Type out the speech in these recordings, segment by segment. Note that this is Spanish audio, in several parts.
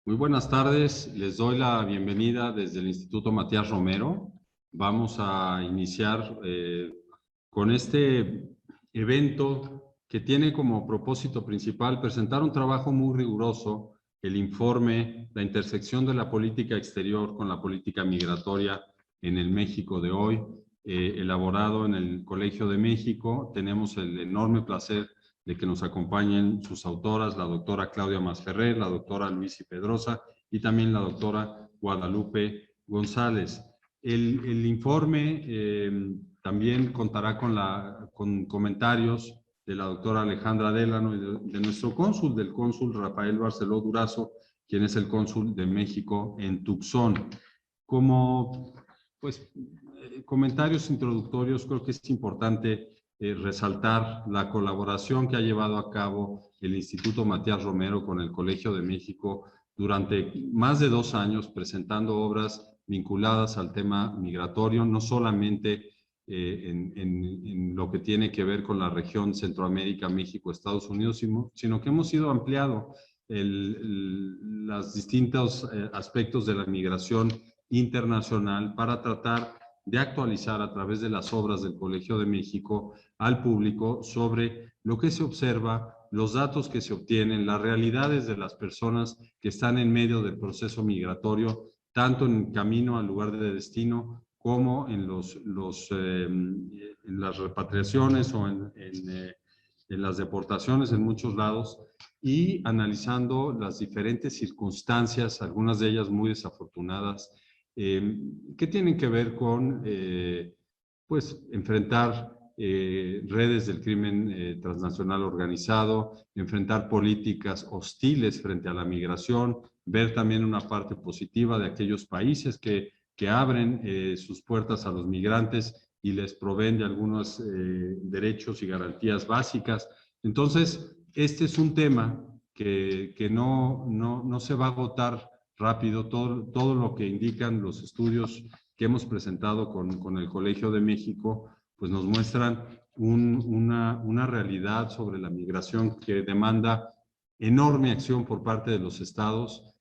Muy buenas tardes, les doy la bienvenida desde el Instituto Matías Romero. Vamos a iniciar con este evento que tiene como propósito principal presentar un trabajo muy riguroso, el informe, la intersección de la política exterior con la política migratoria en el México de hoy, elaborado en el Colegio de México. Tenemos el enorme placer de que nos acompañen sus autoras, la doctora Claudia Masferrer, la doctora Luisi Pedrosa y también la doctora Guadalupe González. El informe también contará con comentarios de la doctora Alejandra Délano y de nuestro cónsul, del cónsul Rafael Barceló Durazo, quien es el cónsul de México en Tucson. Como comentarios introductorios, creo que es importante resaltar la colaboración que ha llevado a cabo el Instituto Matías Romero con el Colegio de México durante más de 2 años, presentando obras vinculadas al tema migratorio, no solamente en lo que tiene que ver con la región Centroamérica, México, Estados Unidos, sino que hemos ido ampliando los distintos aspectos de la migración internacional para tratar de actualizar a través de las obras del Colegio de México al público sobre lo que se observa, los datos que se obtienen, las realidades de las personas que están en medio del proceso migratorio, tanto en camino al lugar de destino como en las repatriaciones o en las deportaciones en muchos lados, y analizando las diferentes circunstancias, algunas de ellas muy desafortunadas, que tienen que ver con enfrentar redes del crimen transnacional organizado, enfrentar políticas hostiles frente a la migración, ver también una parte positiva de aquellos países que abren sus puertas a los migrantes y les proveen de algunos derechos y garantías básicas. Entonces, este es un tema que no se va a agotar rápido. Todo lo que indican los estudios que hemos presentado con el Colegio de México, pues nos muestran una realidad sobre la migración que demanda enorme acción por parte de los estados,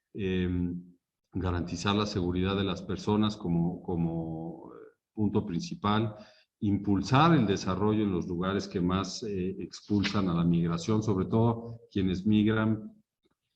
garantizar la seguridad de las personas como punto principal, impulsar el desarrollo en los lugares que más expulsan a la migración, sobre todo quienes migran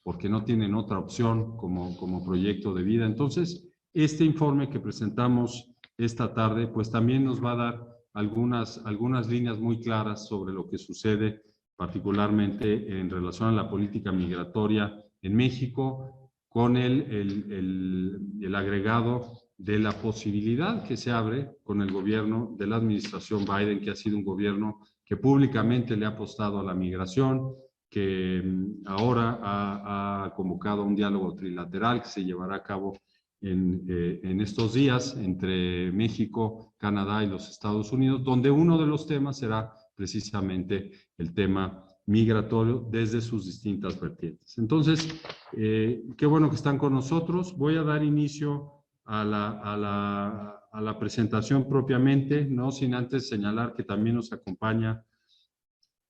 porque no tienen otra opción como proyecto de vida. Entonces, este informe que presentamos esta tarde, pues también nos va a dar algunas líneas muy claras sobre lo que sucede, particularmente en relación a la política migratoria en México, con el agregado de la posibilidad que se abre con el gobierno de la administración Biden, que ha sido un gobierno que públicamente le ha apostado a la migración, que ahora ha convocado un diálogo trilateral que se llevará a cabo en estos días entre México, Canadá y los Estados Unidos, donde uno de los temas será precisamente el tema migratorio desde sus distintas vertientes. Entonces, qué bueno que están con nosotros. Voy a dar inicio a la presentación propiamente, no sin antes señalar que también nos acompaña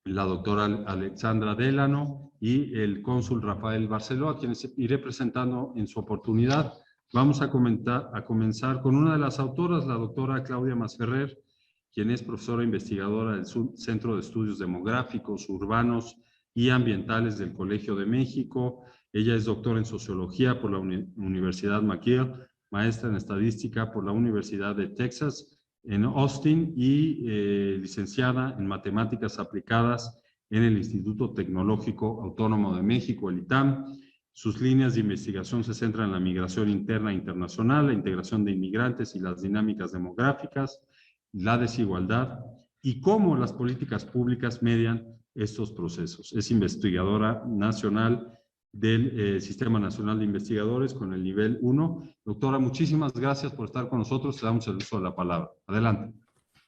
la doctora Alexandra Délano y el cónsul Rafael Barceló, a quienes iré presentando en su oportunidad. Vamos a comenzar con una de las autoras, la doctora Claudia Masferrer, quien es profesora investigadora del Centro de Estudios Demográficos, Urbanos y Ambientales del Colegio de México. Ella es doctora en Sociología por la Universidad McGill, maestra en Estadística por la Universidad de Texas en Austin y licenciada en Matemáticas Aplicadas en el Instituto Tecnológico Autónomo de México, el ITAM. Sus líneas de investigación se centran en la migración interna e internacional, la integración de inmigrantes y las dinámicas demográficas, la desigualdad y cómo las políticas públicas median estos procesos. Es investigadora nacional del Sistema Nacional de Investigadores con el nivel 1. Doctora, muchísimas gracias por estar con nosotros. Te damos el uso de la palabra. Adelante.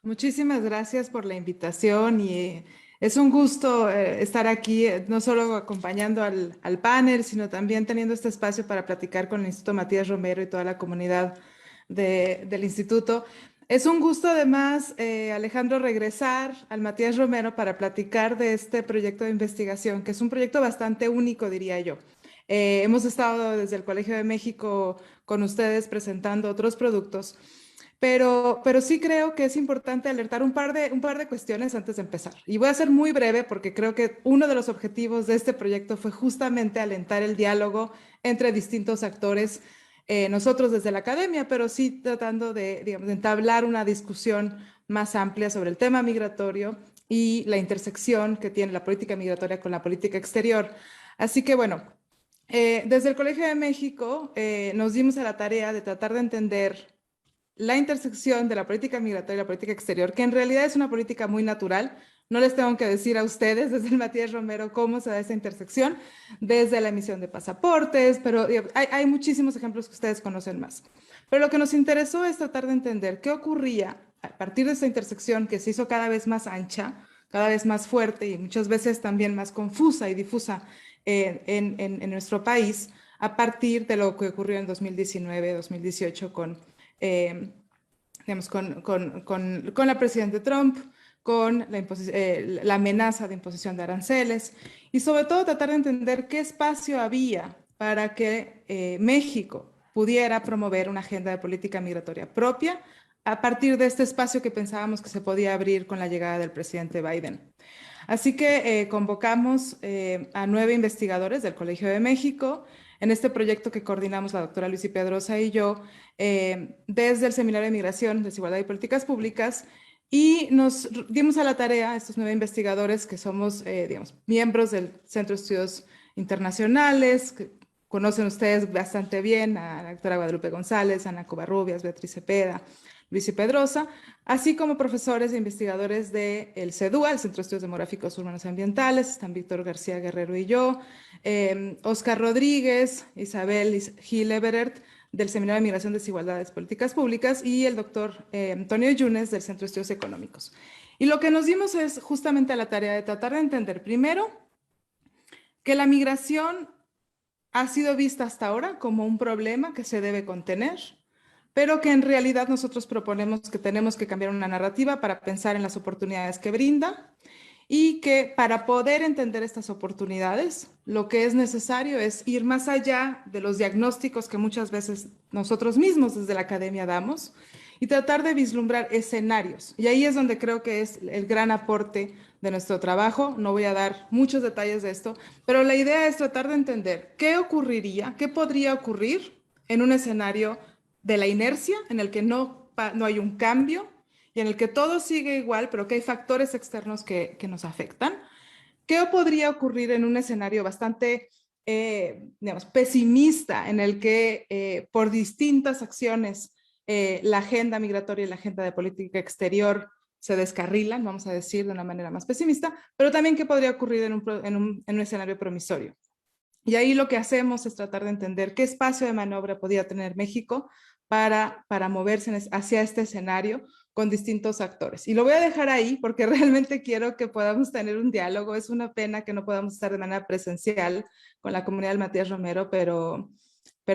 Muchísimas gracias por la invitación y es un gusto estar aquí, no solo acompañando al panel, sino también teniendo este espacio para platicar con el Instituto Matías Romero y toda la comunidad del instituto. Es un gusto además, Alejandro, regresar al Matías Romero para platicar de este proyecto de investigación, que es un proyecto bastante único, diría yo. Hemos estado desde el Colegio de México con ustedes presentando otros productos, pero sí creo que es importante alertar un par de cuestiones antes de empezar. Y voy a ser muy breve porque creo que uno de los objetivos de este proyecto fue justamente alentar el diálogo entre distintos actores, nosotros desde la academia, pero sí tratando de, digamos, de entablar una discusión más amplia sobre el tema migratorio y la intersección que tiene la política migratoria con la política exterior. Así que bueno, desde el Colegio de México nos dimos a la tarea de tratar de entender la intersección de la política migratoria y la política exterior, que en realidad es una política muy natural. No les tengo que decir a ustedes desde el Matías Romero cómo se da esa intersección, desde la emisión de pasaportes, pero hay muchísimos ejemplos que ustedes conocen más. Pero lo que nos interesó es tratar de entender qué ocurría a partir de esta intersección que se hizo cada vez más ancha, cada vez más fuerte y muchas veces también más confusa y difusa en nuestro país, a partir de lo que ocurrió en 2019-2018 digamos, con la presidenta Trump, con la amenaza de imposición de aranceles y sobre todo tratar de entender qué espacio había para que México pudiera promover una agenda de política migratoria propia a partir de este espacio que pensábamos que se podía abrir con la llegada del presidente Biden. Así que convocamos a 9 investigadores del Colegio de México en este proyecto que coordinamos la doctora Lucy Pedrosa y yo desde el Seminario de Migración, Desigualdad y Políticas Públicas, y nos dimos a la tarea a estos 9 investigadores que somos, digamos, miembros del Centro de Estudios Internacionales, que conocen ustedes bastante bien, a la doctora Guadalupe González, Ana Covarrubias, Beatriz Cepeda, Lucy Pedrosa, así como profesores e investigadores del CEDUA, el Centro de Estudios Demográficos Urbanos y Ambientales, están Víctor García Guerrero y yo, Oscar Rodríguez, Isabel Gil Everett, del Seminario de Migración, Desigualdades, Políticas Públicas, y el doctor Antonio Yunes, del Centro de Estudios Económicos. Y lo que nos dimos es justamente a la tarea de tratar de entender, primero, que la migración ha sido vista hasta ahora como un problema que se debe contener, pero que en realidad nosotros proponemos que tenemos que cambiar una narrativa para pensar en las oportunidades que brinda y que para poder entender estas oportunidades, lo que es necesario es ir más allá de los diagnósticos que muchas veces nosotros mismos desde la academia damos y tratar de vislumbrar escenarios. Y ahí es donde creo que es el gran aporte de nuestro trabajo. No voy a dar muchos detalles de esto, pero la idea es tratar de entender qué ocurriría, qué podría ocurrir en un escenario de la inercia, en el que no hay un cambio y en el que todo sigue igual, pero que hay factores externos que nos afectan. ¿Qué podría ocurrir en un escenario bastante, digamos, pesimista, en el que por distintas acciones la agenda migratoria y la agenda de política exterior se descarrilan, vamos a decir de una manera más pesimista, pero también qué podría ocurrir en un escenario promisorio? Y ahí lo que hacemos es tratar de entender qué espacio de maniobra podría tener México para moverse hacia este escenario con distintos actores. Y lo voy a dejar ahí porque realmente quiero que podamos tener un diálogo. Es una pena que no podamos estar de manera presencial con la comunidad del Matías Romero, pero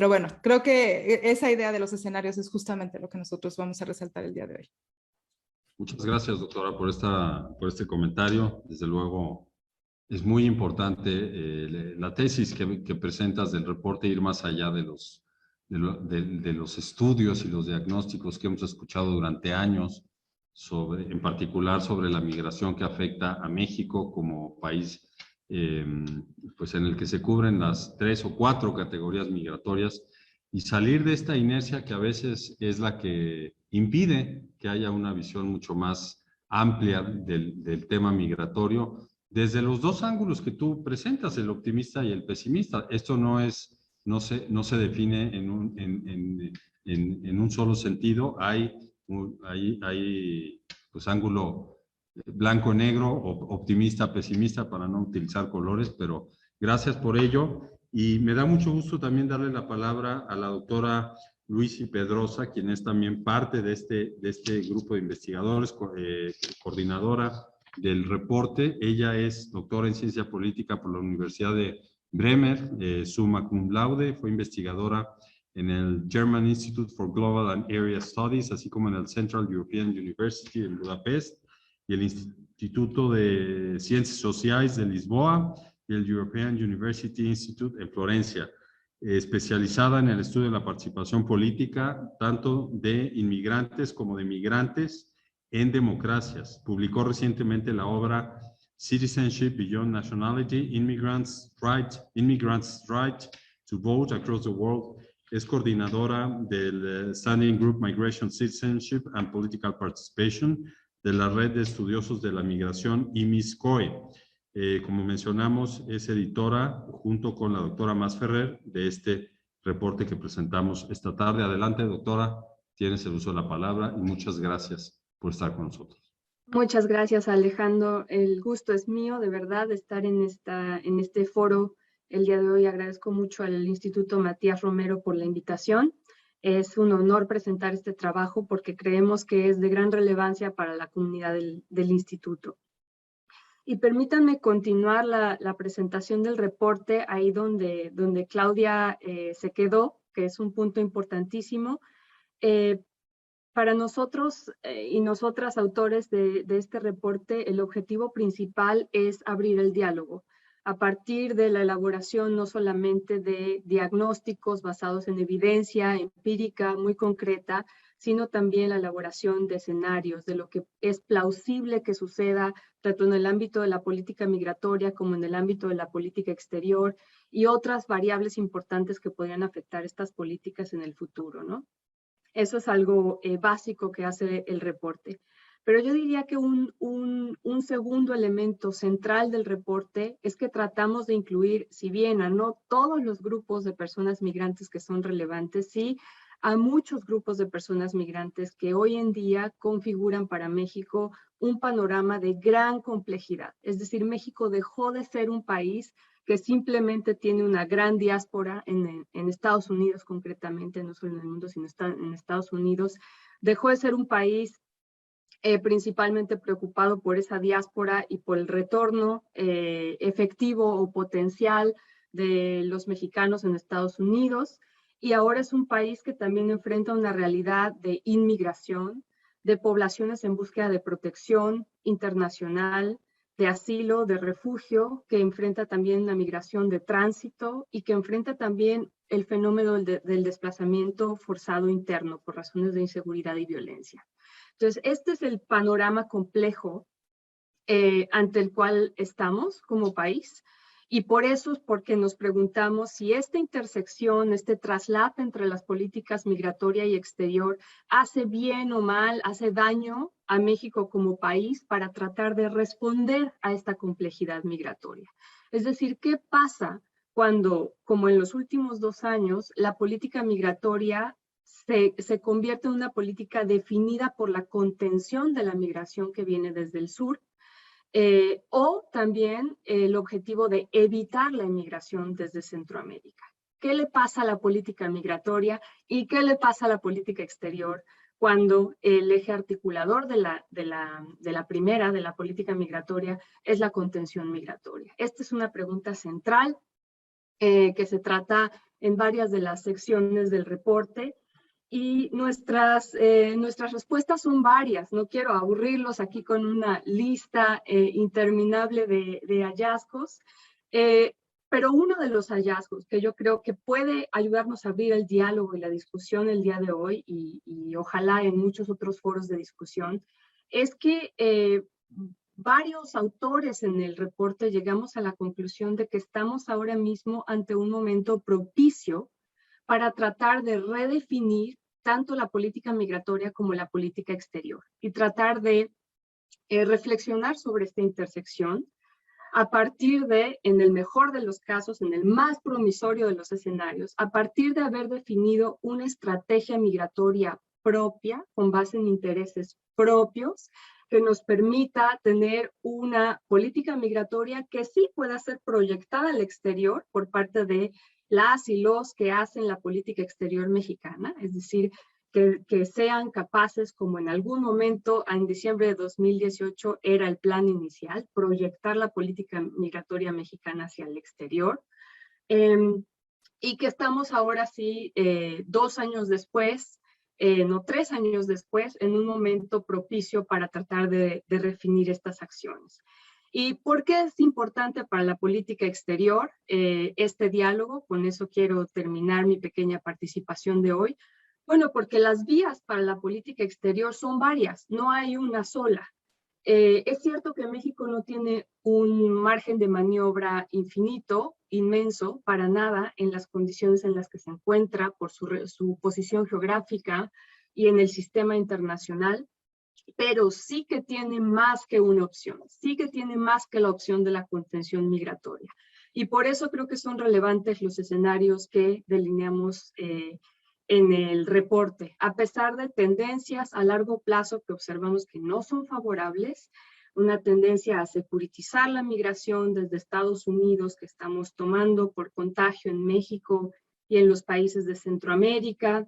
bueno, creo que esa idea de los escenarios es justamente lo que nosotros vamos a resaltar el día de hoy. Muchas gracias, doctora, por este comentario. Desde luego, es muy importante la tesis que presentas del reporte, ir más allá de los estudios y los diagnósticos que hemos escuchado durante años, en particular sobre la migración que afecta a México como país, pues en el que se cubren las 3 o 4 categorías migratorias, y salir de esta inercia que a veces es la que impide que haya una visión mucho más amplia del tema migratorio, desde los dos ángulos que tú presentas, el optimista y el pesimista. Esto no se define en un solo sentido. Hay pues ángulo blanco-negro, optimista, pesimista, para no utilizar colores, pero gracias por ello. Y me da mucho gusto también darle la palabra a la doctora Lucy Pedrosa, quien es también parte de este grupo de investigadores, coordinadora del reporte. Ella es doctora en ciencia política por la Universidad de Bremer, summa cum laude, fue investigadora en el German Institute for Global and Area Studies, así como en el Central European University en Budapest y el Instituto de Ciencias Sociales de Lisboa. y el European University Institute en Florencia, especializada en el estudio de la participación política, tanto de inmigrantes como de migrantes en democracias. Publicó recientemente la obra Citizenship Beyond Nationality, Immigrants' Right to Vote Across the World. Es coordinadora del Standing Group Migration, Citizenship and Political Participation de la Red de Estudiosos de la Migración, IMISCOE. Como mencionamos, es editora, junto con la doctora Mas Ferrer, de este reporte que presentamos esta tarde. Adelante, doctora, tienes el uso de la palabra y muchas gracias por estar con nosotros. Muchas gracias, Alejandro. El gusto es mío, de verdad, de estar en este foro el día de hoy. Agradezco mucho al Instituto Matías Romero por la invitación. Es un honor presentar este trabajo porque creemos que es de gran relevancia para la comunidad del instituto. Y permítanme continuar la presentación del reporte ahí donde Claudia se quedó, que es un punto importantísimo. Para nosotros y nosotras, autores de este reporte, el objetivo principal es abrir el diálogo a partir de la elaboración no solamente de diagnósticos basados en evidencia empírica muy concreta, sino también la elaboración de escenarios, de lo que es plausible que suceda tanto en el ámbito de la política migratoria como en el ámbito de la política exterior y otras variables importantes que podrían afectar estas políticas en el futuro, ¿no? Eso es algo básico que hace el reporte. Pero yo diría que un segundo elemento central del reporte es que tratamos de incluir, si bien a no todos los grupos de personas migrantes que son relevantes, sí a muchos grupos de personas migrantes que hoy en día configuran para México un panorama de gran complejidad. Es decir, México dejó de ser un país que simplemente tiene una gran diáspora en Estados Unidos concretamente, no solo en el mundo, sino en Estados Unidos. Dejó de ser un país principalmente preocupado por esa diáspora y por el retorno efectivo o potencial de los mexicanos en Estados Unidos. Y ahora es un país que también enfrenta una realidad de inmigración, de poblaciones en búsqueda de protección internacional, de asilo, de refugio, que enfrenta también una migración de tránsito y que enfrenta también el fenómeno del desplazamiento forzado interno por razones de inseguridad y violencia. Entonces, este es el panorama complejo ante el cual estamos como país. Y por eso es porque nos preguntamos si esta intersección, este traslape entre las políticas migratoria y exterior hace bien o mal, hace daño a México como país para tratar de responder a esta complejidad migratoria. Es decir, ¿qué pasa cuando, como en los últimos 2 años, la política migratoria se convierte en una política definida por la contención de la migración que viene desde el sur? O también el objetivo de evitar la inmigración desde Centroamérica. ¿Qué le pasa a la política migratoria y qué le pasa a la política exterior cuando el eje articulador de la política migratoria es la contención migratoria? Esta es una pregunta central que se trata en varias de las secciones del reporte. Y nuestras respuestas son varias. No quiero aburrirlos aquí con una lista interminable de hallazgos, pero uno de los hallazgos que yo creo que puede ayudarnos a abrir el diálogo y la discusión el día de hoy y ojalá en muchos otros foros de discusión, es que varios autores en el reporte llegamos a la conclusión de que estamos ahora mismo ante un momento propicio para tratar de redefinir tanto la política migratoria como la política exterior y tratar de reflexionar sobre esta intersección a partir de, en el mejor de los casos, en el más promisorio de los escenarios, a partir de haber definido una estrategia migratoria propia, con base en intereses propios, que nos permita tener una política migratoria que sí pueda ser proyectada al exterior por parte de las y los que hacen la política exterior mexicana, es decir, que sean capaces, como en algún momento en diciembre de 2018 era el plan inicial, proyectar la política migratoria mexicana hacia el exterior, y que estamos ahora sí, 2 años después, no 3 años después, en un momento propicio para tratar de definir estas acciones. ¿Y por qué es importante para la política exterior este diálogo? Con eso quiero terminar mi pequeña participación de hoy. Bueno, porque las vías para la política exterior son varias, no hay una sola. Es cierto que México no tiene un margen de maniobra infinito, inmenso, para nada, en las condiciones en las que se encuentra por su posición geográfica y en el sistema internacional, pero sí que tiene más que una opción, sí que tiene más que la opción de la contención migratoria. Y por eso creo que son relevantes los escenarios que delineamos en el reporte. A pesar de tendencias a largo plazo que observamos que no son favorables, una tendencia a securitizar la migración desde Estados Unidos que estamos tomando por contagio en México y en los países de Centroamérica,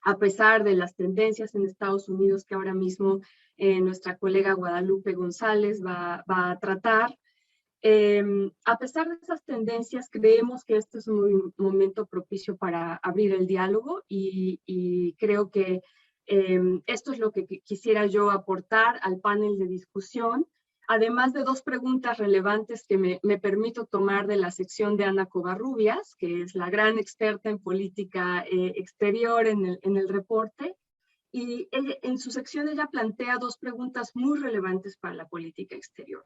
a pesar de las tendencias en Estados Unidos que ahora mismo nuestra colega Guadalupe González va a tratar. A pesar de esas tendencias, creemos que este es un momento propicio para abrir el diálogo y creo que esto es lo que quisiera yo aportar al panel de discusión, además de dos preguntas relevantes que me permito tomar de la sección de Ana Covarrubias, que es la gran experta en política exterior en el reporte, y ella, en su sección ella plantea dos preguntas muy relevantes para la política exterior.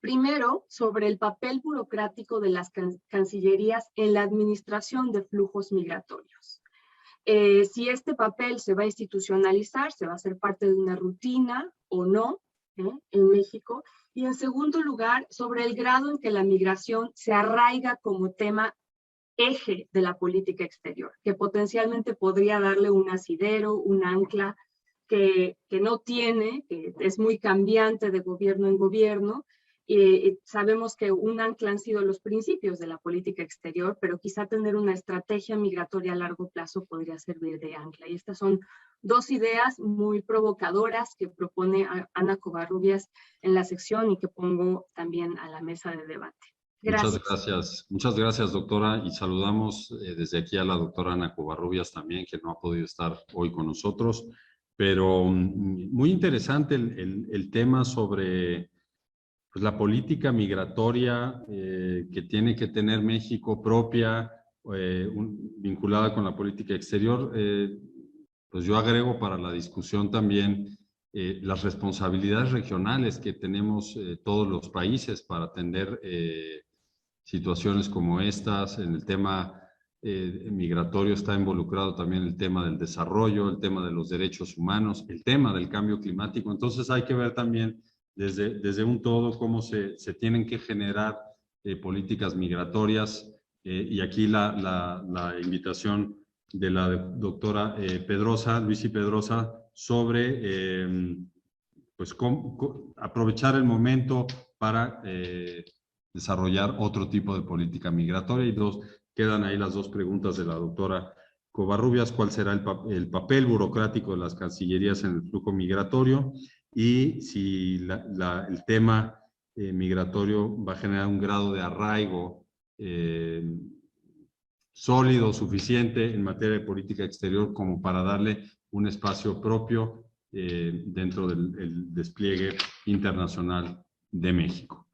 Primero, sobre el papel burocrático de las cancillerías en la administración de flujos migratorios. Si este papel se va a institucionalizar, se va a hacer parte de una rutina o no en México. Y en segundo lugar, sobre el grado en que la migración se arraiga como tema eje de la política exterior, que potencialmente podría darle un asidero, un ancla que no tiene, que es muy cambiante de gobierno en gobierno. Sabemos que un ancla han sido los principios de la política exterior, pero quizá tener una estrategia migratoria a largo plazo podría servir de ancla. Y estas son dos ideas muy provocadoras que propone Ana Covarrubias en la sección y que pongo también a la mesa de debate. Gracias. Muchas gracias, doctora. Y saludamos desde aquí a la doctora Ana Covarrubias también, que no ha podido estar hoy con nosotros. Pero muy interesante el tema sobre pues, la política migratoria que tiene que tener México propia, vinculada con la política exterior. Pues yo agrego para la discusión también las responsabilidades regionales que tenemos todos los países para atender situaciones como estas. En el tema migratorio está involucrado también el tema del desarrollo, el tema de los derechos humanos, el tema del cambio climático. Entonces hay que ver también desde un todo cómo se tienen que generar políticas migratorias. Y aquí la invitación de la doctora Pedrosa, Luisi Pedrosa, sobre pues aprovechar el momento para desarrollar otro tipo de política migratoria. Y quedan ahí las dos preguntas de la doctora Covarrubias: ¿cuál será el papel burocrático de las cancillerías en el flujo migratorio? Y si el tema migratorio va a generar un grado de arraigo sólido, suficiente en materia de política exterior como para darle un espacio propio dentro del despliegue internacional de México.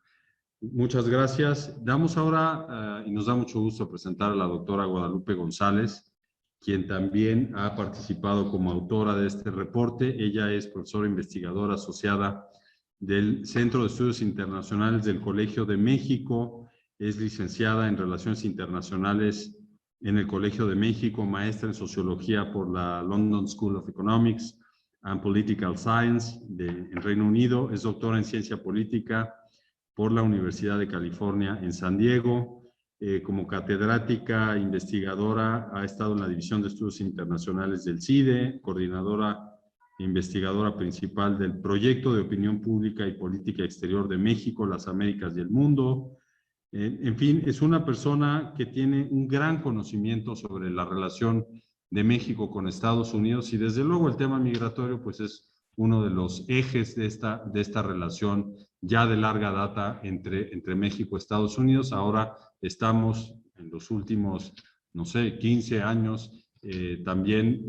Muchas gracias. Damos ahora, y nos da mucho gusto presentar a la doctora Guadalupe González, quien también ha participado como autora de este reporte. Ella es profesora investigadora asociada del Centro de Estudios Internacionales del Colegio de México, es licenciada en Relaciones Internacionales en el Colegio de México, maestra en Sociología por la London School of Economics and Political Science en Reino Unido, es doctora en Ciencia Política por la Universidad de California en San Diego. Como catedrática investigadora ha estado en la División de Estudios Internacionales del CIDE, coordinadora e investigadora principal del Proyecto de Opinión Pública y Política Exterior de México, las Américas y el Mundo. En fin, es una persona que tiene un gran conocimiento sobre la relación de México con Estados Unidos, y desde luego el tema migratorio pues es uno de los ejes de esta relación ya de larga data entre México y Estados Unidos. Ahora estamos en los últimos, no sé, 15 años también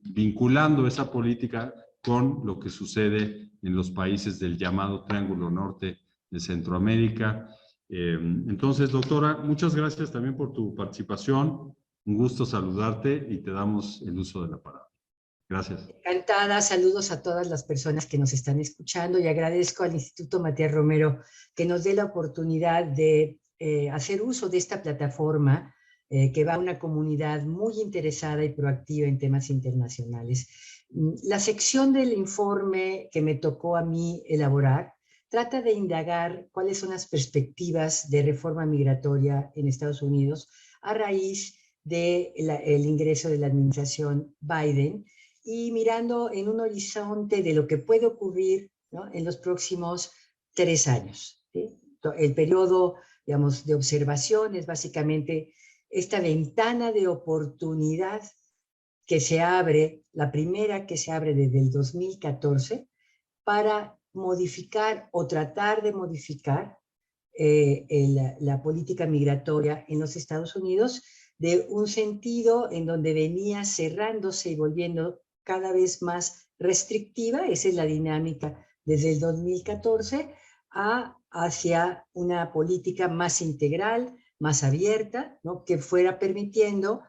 vinculando esa política con lo que sucede en los países del llamado Triángulo Norte de Centroamérica. Entonces, doctora, muchas gracias también por tu participación. Un gusto saludarte y te damos el uso de la palabra. Gracias. Encantada, saludos a todas las personas que nos están escuchando y agradezco al Instituto Matías Romero que nos dé la oportunidad de hacer uso de esta plataforma que va a una comunidad muy interesada y proactiva en temas internacionales. La sección del informe que me tocó a mí elaborar trata de indagar cuáles son las perspectivas de reforma migratoria en Estados Unidos a raíz del ingreso de la administración Biden y mirando en un horizonte de lo que puede ocurrir, ¿no?, en los próximos 3 años. ¿Sí? El periodo, digamos, de observación es básicamente esta ventana de oportunidad que se abre, la primera que se abre desde el 2014, para modificar o tratar de modificar la política migratoria en los Estados Unidos de un sentido en donde venía cerrándose y volviendo cada vez más restrictiva. Esa es la dinámica desde el 2014 hacia una política más integral, más abierta, ¿no?, que fuera permitiendo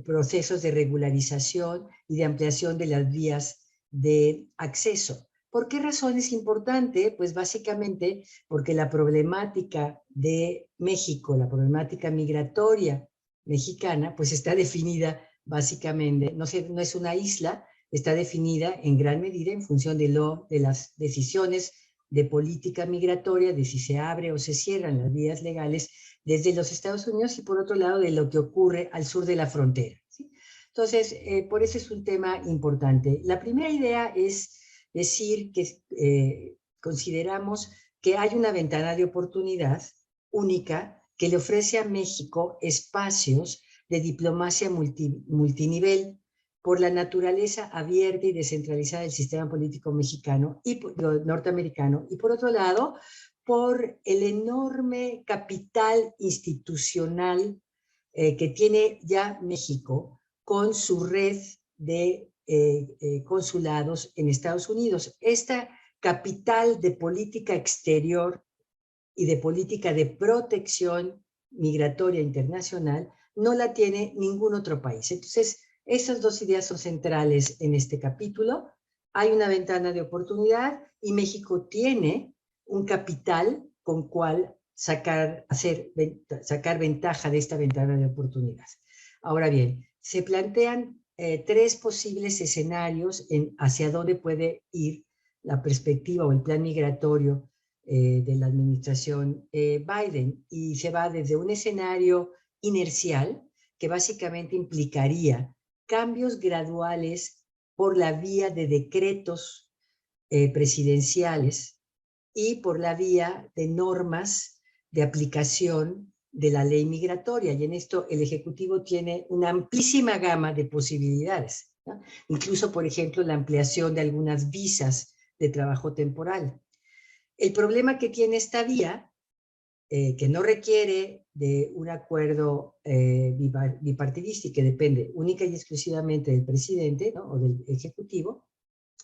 procesos de regularización y de ampliación de las vías de acceso. ¿Por qué razón es importante? Pues básicamente porque la problemática de México, la problemática migratoria mexicana, pues está definida básicamente, no es una isla, está definida en gran medida en función de las decisiones de política migratoria, de si se abre o se cierran las vías legales desde los Estados Unidos y por otro lado de lo que ocurre al sur de la frontera, ¿sí? Entonces, por eso es un tema importante. La primera idea es decir que consideramos que hay una ventana de oportunidad única que le ofrece a México espacios de diplomacia multinivel por la naturaleza abierta y descentralizada del sistema político mexicano y norteamericano, y por otro lado, por el enorme capital institucional que tiene ya México con su red de consulados en Estados Unidos. Esta capital de política exterior y de política de protección migratoria internacional no la tiene ningún otro país. Entonces, esas dos ideas son centrales en este capítulo. Hay una ventana de oportunidad y México tiene un capital con cual sacar ventaja de esta ventana de oportunidad. Ahora bien, se plantean 3 posibles escenarios hacia dónde puede ir la perspectiva o el plan migratorio de la administración Biden, y se va desde un escenario inercial que básicamente implicaría cambios graduales por la vía de decretos presidenciales y por la vía de normas de aplicación de la ley migratoria, y en esto el Ejecutivo tiene una amplísima gama de posibilidades, ¿no? Incluso, por ejemplo, la ampliación de algunas visas de trabajo temporal. El problema que tiene esta vía, que no requiere de un acuerdo bipartidista y que depende única y exclusivamente del presidente, ¿no?, o del Ejecutivo,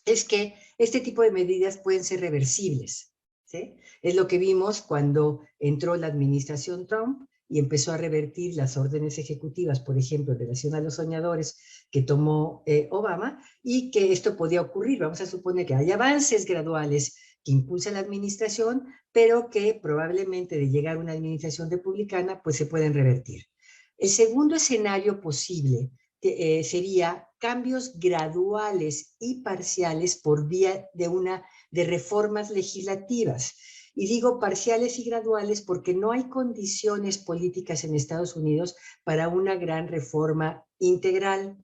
es que este tipo de medidas pueden ser reversibles, ¿sí? Es lo que vimos cuando entró la administración Trump y empezó a revertir las órdenes ejecutivas, por ejemplo, en relación a los soñadores que tomó Obama, y que esto podía ocurrir. Vamos a suponer que hay avances graduales que impulsa la administración, pero que probablemente de llegar a una administración republicana, pues se pueden revertir. El segundo escenario posible sería cambios graduales y parciales por vía de reformas legislativas. Y digo parciales y graduales porque no hay condiciones políticas en Estados Unidos para una gran reforma integral.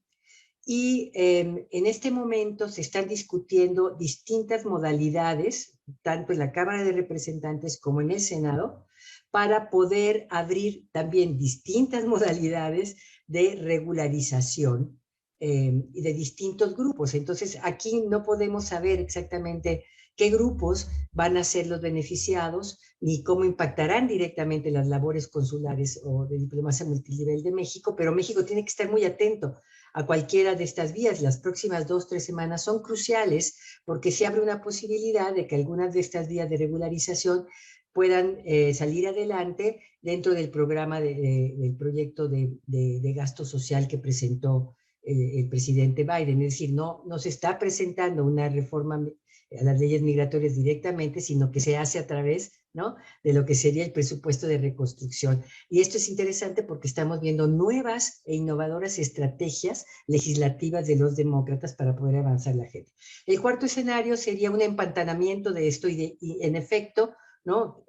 Y en este momento se están discutiendo distintas modalidades, tanto en la Cámara de Representantes como en el Senado, para poder abrir también distintas modalidades de regularización y de distintos grupos. Entonces, aquí no podemos saber exactamente qué grupos van a ser los beneficiados ni cómo impactarán directamente las labores consulares o de diplomacia multinivel de México, pero México tiene que estar muy atento a cualquiera de estas vías. Las próximas 2 o 3 semanas son cruciales porque se abre una posibilidad de que algunas de estas vías de regularización puedan salir adelante dentro del programa del proyecto de gasto social que presentó el presidente Biden. Es decir, no se está presentando una reforma a las leyes migratorias directamente, sino que se hace a través, ¿no?, de lo que sería el presupuesto de reconstrucción. Y esto es interesante porque estamos viendo nuevas e innovadoras estrategias legislativas de los demócratas para poder avanzar la agenda. El cuarto escenario sería un empantanamiento de esto y en efecto, ¿no?,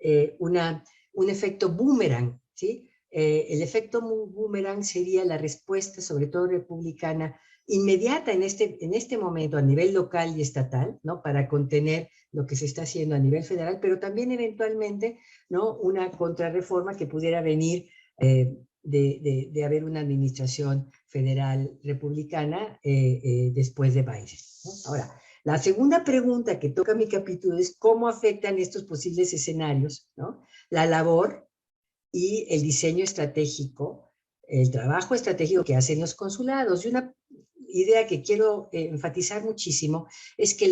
un efecto boomerang, ¿sí? El efecto boomerang sería la respuesta, sobre todo republicana, inmediata en este momento a nivel local y estatal, ¿no?, para contener lo que se está haciendo a nivel federal, pero también eventualmente, ¿no?, una contrarreforma que pudiera venir de haber una administración federal republicana después de Biden, ¿no? Ahora, la segunda pregunta que toca mi capítulo es cómo afectan estos posibles escenarios, ¿no?, la labor y el diseño estratégico, el trabajo estratégico que hacen los consulados. Y una idea que quiero enfatizar muchísimo es que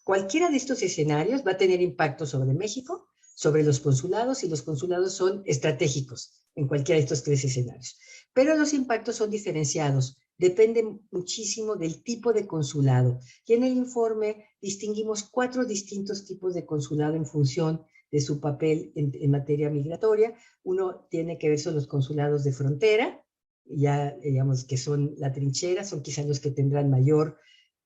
cualquiera de estos escenarios va a tener impacto sobre México, sobre los consulados, y los consulados son estratégicos en cualquiera de estos 3 escenarios. Pero los impactos son diferenciados, dependen muchísimo del tipo de consulado. Y en el informe distinguimos 4 distintos tipos de consulado en función de su papel en materia migratoria. Uno tiene que ver con los consulados de frontera, ya digamos que son la trinchera, son quizás los que tendrán mayor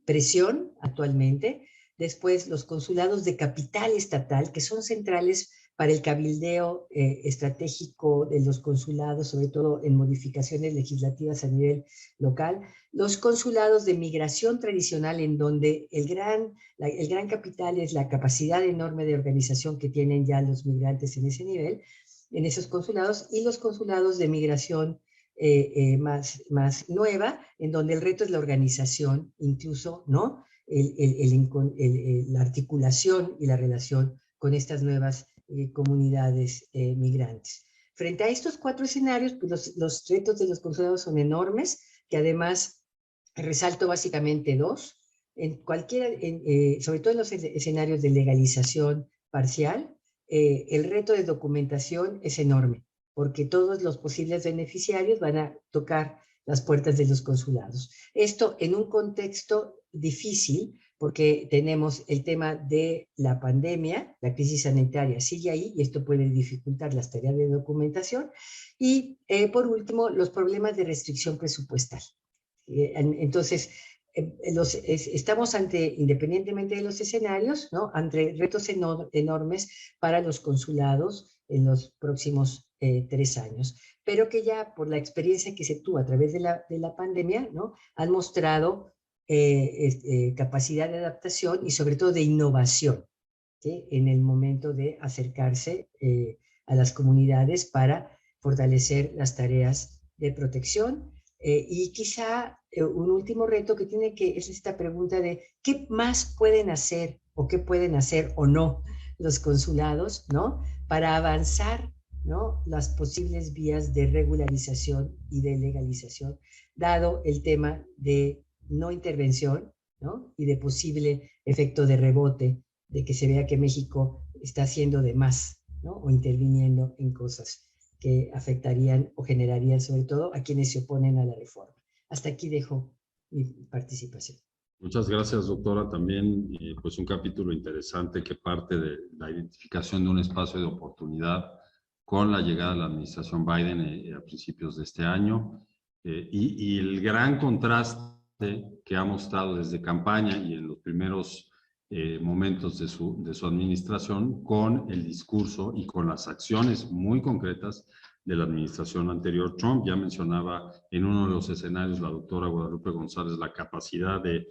presión actualmente. Después los consulados de capital estatal, que son centrales para el cabildeo estratégico de los consulados, sobre todo en modificaciones legislativas a nivel local. Los consulados de migración tradicional, en donde el gran capital es la capacidad enorme de organización que tienen ya los migrantes en ese nivel, en esos consulados. Y los consulados de migración más nueva, en donde el reto es la organización, incluso, ¿no?, la articulación y la relación con estas nuevas comunidades migrantes. Frente a estos 4 escenarios, pues los retos de los consulados son enormes, que además resalto básicamente 2. Sobre todo en los escenarios de legalización parcial, el reto de documentación es enorme, porque todos los posibles beneficiarios van a tocar las puertas de los consulados. Esto en un contexto difícil, porque tenemos el tema de la pandemia, la crisis sanitaria sigue ahí, y esto puede dificultar las tareas de documentación. Y por último, los problemas de restricción presupuestal. Entonces, estamos independientemente de los escenarios, ¿no?, ante retos enormes para los consulados en los próximos 3 años, pero que ya por la experiencia que se tuvo a través de la pandemia, ¿no?, han mostrado capacidad de adaptación y sobre todo de innovación, ¿sí?, en el momento de acercarse a las comunidades para fortalecer las tareas de protección. Y quizá un último reto es esta pregunta de qué más pueden hacer o qué pueden hacer o no los consulados, ¿no?, para avanzar, ¿no?, las posibles vías de regularización y de legalización, dado el tema de no intervención, ¿no?, y de posible efecto de rebote, de que se vea que México está haciendo de más, ¿no?, o interviniendo en cosas que afectarían o generarían sobre todo a quienes se oponen a la reforma. Hasta aquí dejo mi participación. Muchas gracias, doctora. También pues un capítulo interesante que parte de la identificación de un espacio de oportunidad con la llegada de la administración Biden a principios de este año y el gran contraste que ha mostrado desde campaña y en los primeros momentos de su administración con el discurso y con las acciones muy concretas de la administración anterior. Trump ya mencionaba en uno de los escenarios la doctora Guadalupe González la capacidad de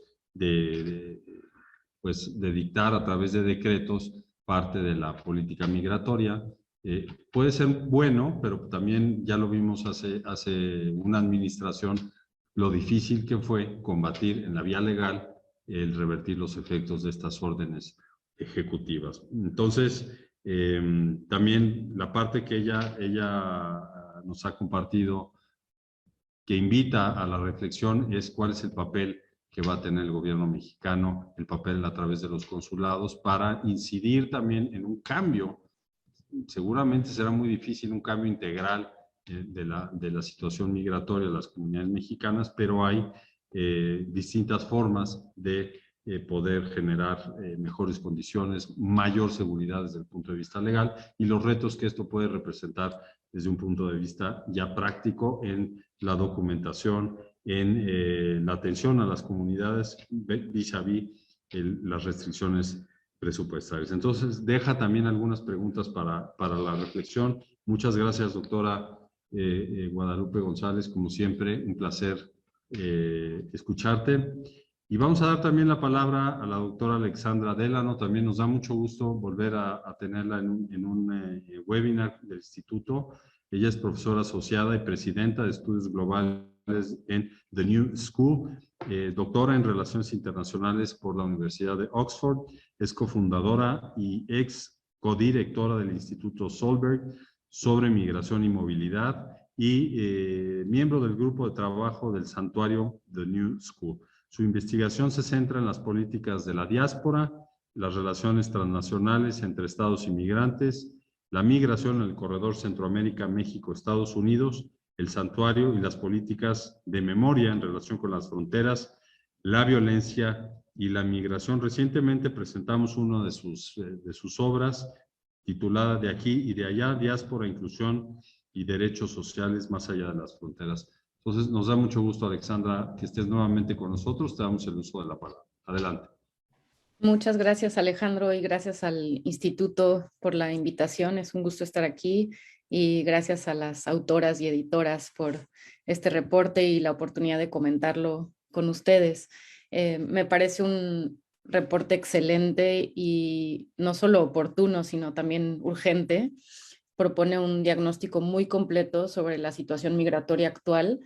dictar a través de decretos parte de la política migratoria. Puede ser bueno, pero también ya lo vimos hace una administración, lo difícil que fue combatir en la vía legal el revertir los efectos de estas órdenes ejecutivas. Entonces, también la parte que ella nos ha compartido que invita a la reflexión es cuál es el papel que va a tener el gobierno mexicano, el papel a través de los consulados, para incidir también en un cambio. Seguramente será muy difícil un cambio integral de la situación migratoria de las comunidades mexicanas, pero hay distintas formas de poder generar mejores condiciones, mayor seguridad desde el punto de vista legal y los retos que esto puede representar desde un punto de vista ya práctico en la documentación, en la atención a las comunidades vis-a-vis las restricciones presupuestarias. Entonces, deja también algunas preguntas para la reflexión. Muchas gracias, doctora Guadalupe González. Como siempre, un placer escucharte. Y vamos a dar también la palabra a la doctora Alexandra Delano. También nos da mucho gusto volver a tenerla en un webinar del instituto. Ella es profesora asociada y presidenta de estudios globales en The New School, doctora en Relaciones Internacionales por la Universidad de Oxford, es cofundadora y ex codirectora del Instituto Solberg sobre Migración y Movilidad y miembro del grupo de trabajo del santuario The New School. Su investigación se centra en las políticas de la diáspora, las relaciones transnacionales entre estados y migrantes, la migración en el corredor Centroamérica-México-Estados Unidos, el santuario y las políticas de memoria en relación con las fronteras, la violencia y la migración. Recientemente presentamos una de sus obras titulada De aquí y de allá, diáspora, inclusión y derechos sociales más allá de las fronteras. Entonces, nos da mucho gusto, Alexandra, que estés nuevamente con nosotros. Te damos el uso de la palabra. Adelante. Muchas gracias, Alejandro, y gracias al Instituto por la invitación. Es un gusto estar aquí y gracias a las autoras y editoras por este reporte y la oportunidad de comentarlo con ustedes. Me parece un reporte excelente y no solo oportuno, sino también urgente. Propone un diagnóstico muy completo sobre la situación migratoria actual,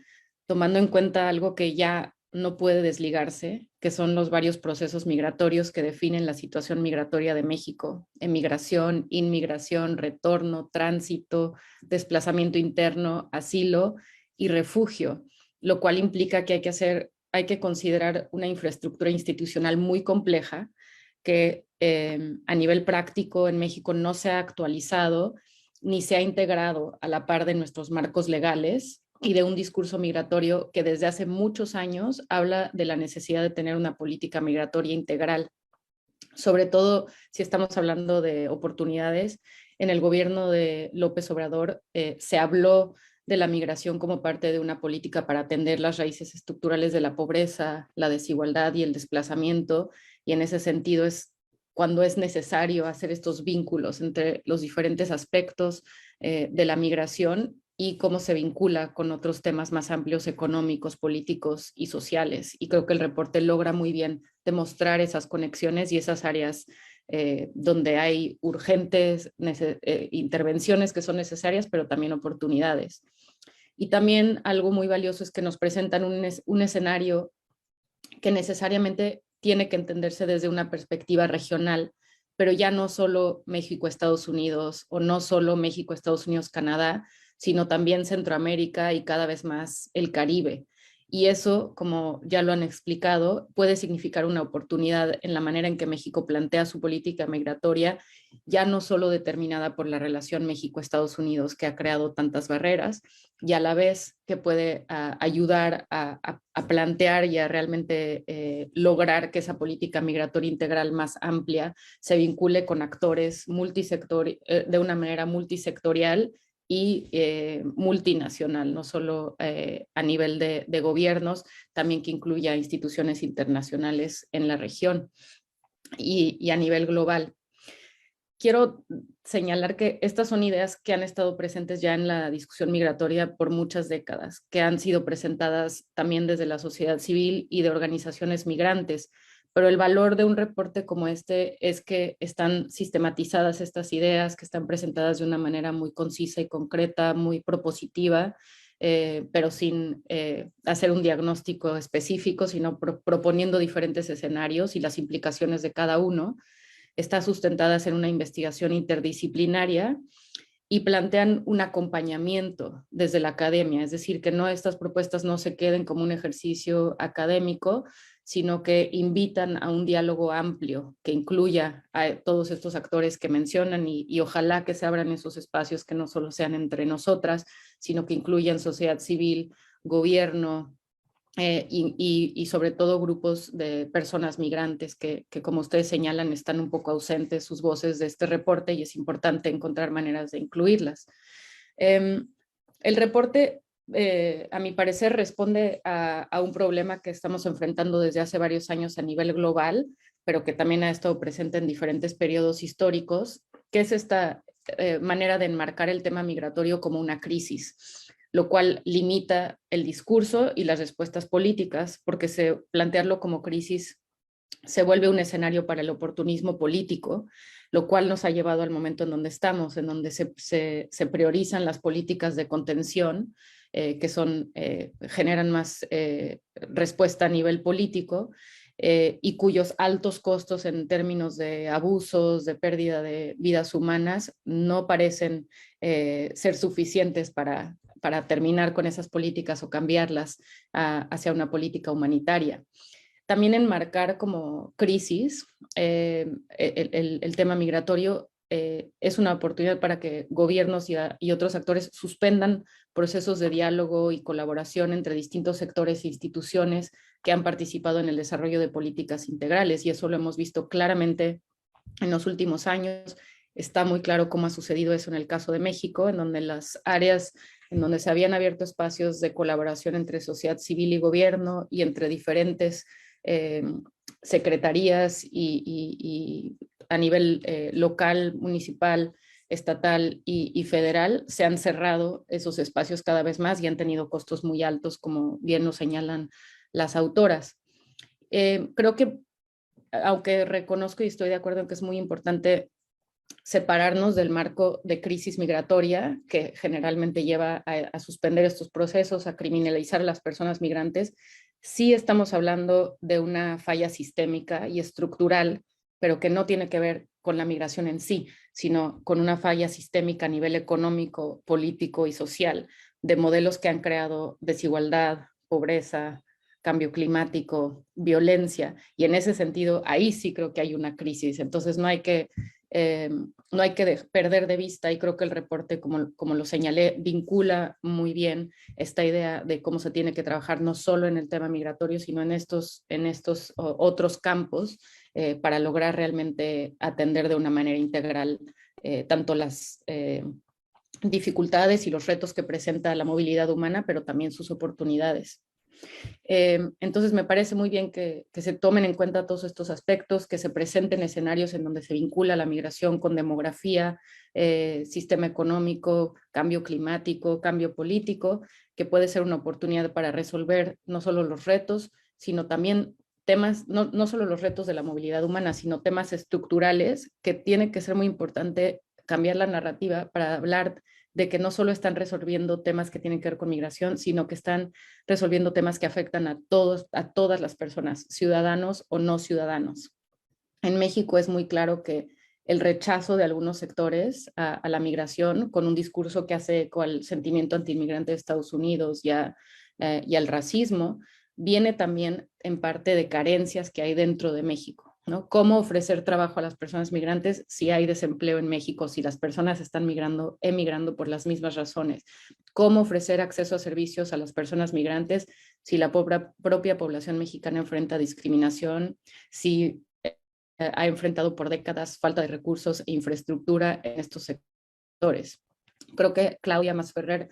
tomando en cuenta algo que ya no puede desligarse, que son los varios procesos migratorios que definen la situación migratoria de México: emigración, inmigración, retorno, tránsito, desplazamiento interno, asilo y refugio, lo cual implica que hay que considerar una infraestructura institucional muy compleja que a nivel práctico en México no se ha actualizado ni se ha integrado a la par de nuestros marcos legales y de un discurso migratorio que desde hace muchos años habla de la necesidad de tener una política migratoria integral. Sobre todo si estamos hablando de oportunidades, en el gobierno de López Obrador se habló de la migración como parte de una política para atender las raíces estructurales de la pobreza, la desigualdad y el desplazamiento, y en ese sentido es cuando es necesario hacer estos vínculos entre los diferentes aspectos de la migración y cómo se vincula con otros temas más amplios económicos, políticos y sociales. Y creo que el reporte logra muy bien demostrar esas conexiones y esas áreas donde hay urgentes intervenciones que son necesarias, pero también oportunidades. Y también algo muy valioso es que nos presentan un escenario que necesariamente tiene que entenderse desde una perspectiva regional, pero ya no solo México-Estados Unidos o no solo México-Estados Unidos-Canadá, sino también Centroamérica y cada vez más el Caribe. Y eso, como ya lo han explicado, puede significar una oportunidad en la manera en que México plantea su política migratoria, ya no solo determinada por la relación México-Estados Unidos, que ha creado tantas barreras, y a la vez que puede ayudar a plantear y a realmente lograr que esa política migratoria integral más amplia se vincule con actores de una manera multisectorial y multinacional, no solo a nivel de gobiernos, también que incluya instituciones internacionales en la región y a nivel global. Quiero señalar que estas son ideas que han estado presentes ya en la discusión migratoria por muchas décadas, que han sido presentadas también desde la sociedad civil y de organizaciones migrantes, pero el valor de un reporte como este es que están sistematizadas estas ideas, que están presentadas de una manera muy concisa y concreta, muy propositiva, pero sin hacer un diagnóstico específico, sino proponiendo diferentes escenarios y las implicaciones de cada uno. Está sustentadas en una investigación interdisciplinaria y plantean un acompañamiento desde la academia, es decir, que estas propuestas no se queden como un ejercicio académico, sino que invitan a un diálogo amplio que incluya a todos estos actores que mencionan y ojalá que se abran esos espacios que no solo sean entre nosotras, sino que incluyan sociedad civil, gobierno, y sobre todo grupos de personas migrantes que, como ustedes señalan, están un poco ausentes sus voces de este reporte y es importante encontrar maneras de incluirlas. El reporte, a mi parecer, responde a un problema que estamos enfrentando desde hace varios años a nivel global, pero que también ha estado presente en diferentes periodos históricos, que es esta manera de enmarcar el tema migratorio como una crisis, lo cual limita el discurso y las respuestas políticas, porque plantearlo como crisis se vuelve un escenario para el oportunismo político, lo cual nos ha llevado al momento en donde estamos, en donde se priorizan las políticas de contención, que generan más respuesta a nivel político, y cuyos altos costos en términos de abusos, de pérdida de vidas humanas, no parecen ser suficientes para terminar con esas políticas o cambiarlas hacia una política humanitaria. También enmarcar como crisis el tema migratorio es una oportunidad para que gobiernos y otros actores suspendan procesos de diálogo y colaboración entre distintos sectores e instituciones que han participado en el desarrollo de políticas integrales, y eso lo hemos visto claramente en los últimos años. Está muy claro cómo ha sucedido eso en el caso de México, en donde las áreas en donde se habían abierto espacios de colaboración entre sociedad civil y gobierno y entre diferentes secretarías y a nivel local, municipal, estatal y federal, se han cerrado esos espacios cada vez más y han tenido costos muy altos, como bien lo señalan las autoras. Creo que, aunque reconozco y estoy de acuerdo en que es muy importante separarnos del marco de crisis migratoria que generalmente lleva a suspender estos procesos, a criminalizar a las personas migrantes, sí estamos hablando de una falla sistémica y estructural, pero que no tiene que ver con la migración en sí, sino con una falla sistémica a nivel económico, político y social, de modelos que han creado desigualdad, pobreza, cambio climático, violencia, y en ese sentido ahí sí creo que hay una crisis. Entonces no hay que perder de vista, y creo que el reporte, como lo señalé, vincula muy bien esta idea de cómo se tiene que trabajar no solo en el tema migratorio, sino en estos otros campos para lograr realmente atender de una manera integral tanto las dificultades y los retos que presenta la movilidad humana, pero también sus oportunidades. Entonces me parece muy bien que se tomen en cuenta todos estos aspectos, que se presenten escenarios en donde se vincula la migración con demografía, sistema económico, cambio climático, cambio político, que puede ser una oportunidad para resolver no solo los retos, sino también temas, no solo los retos de la movilidad humana, sino temas estructurales, que tiene que ser muy importante cambiar la narrativa para hablar de que no solo están resolviendo temas que tienen que ver con migración, sino que están resolviendo temas que afectan a todas las personas, ciudadanos o no ciudadanos. En México es muy claro que el rechazo de algunos sectores a la migración, con un discurso que hace eco al sentimiento antiinmigrante de Estados Unidos y al racismo, viene también en parte de carencias que hay dentro de México, ¿no? ¿Cómo ofrecer trabajo a las personas migrantes si hay desempleo en México, si las personas están emigrando por las mismas razones? ¿Cómo ofrecer acceso a servicios a las personas migrantes si la propia población mexicana enfrenta discriminación, si ha enfrentado por décadas falta de recursos e infraestructura en estos sectores? Creo que Claudia Masferrer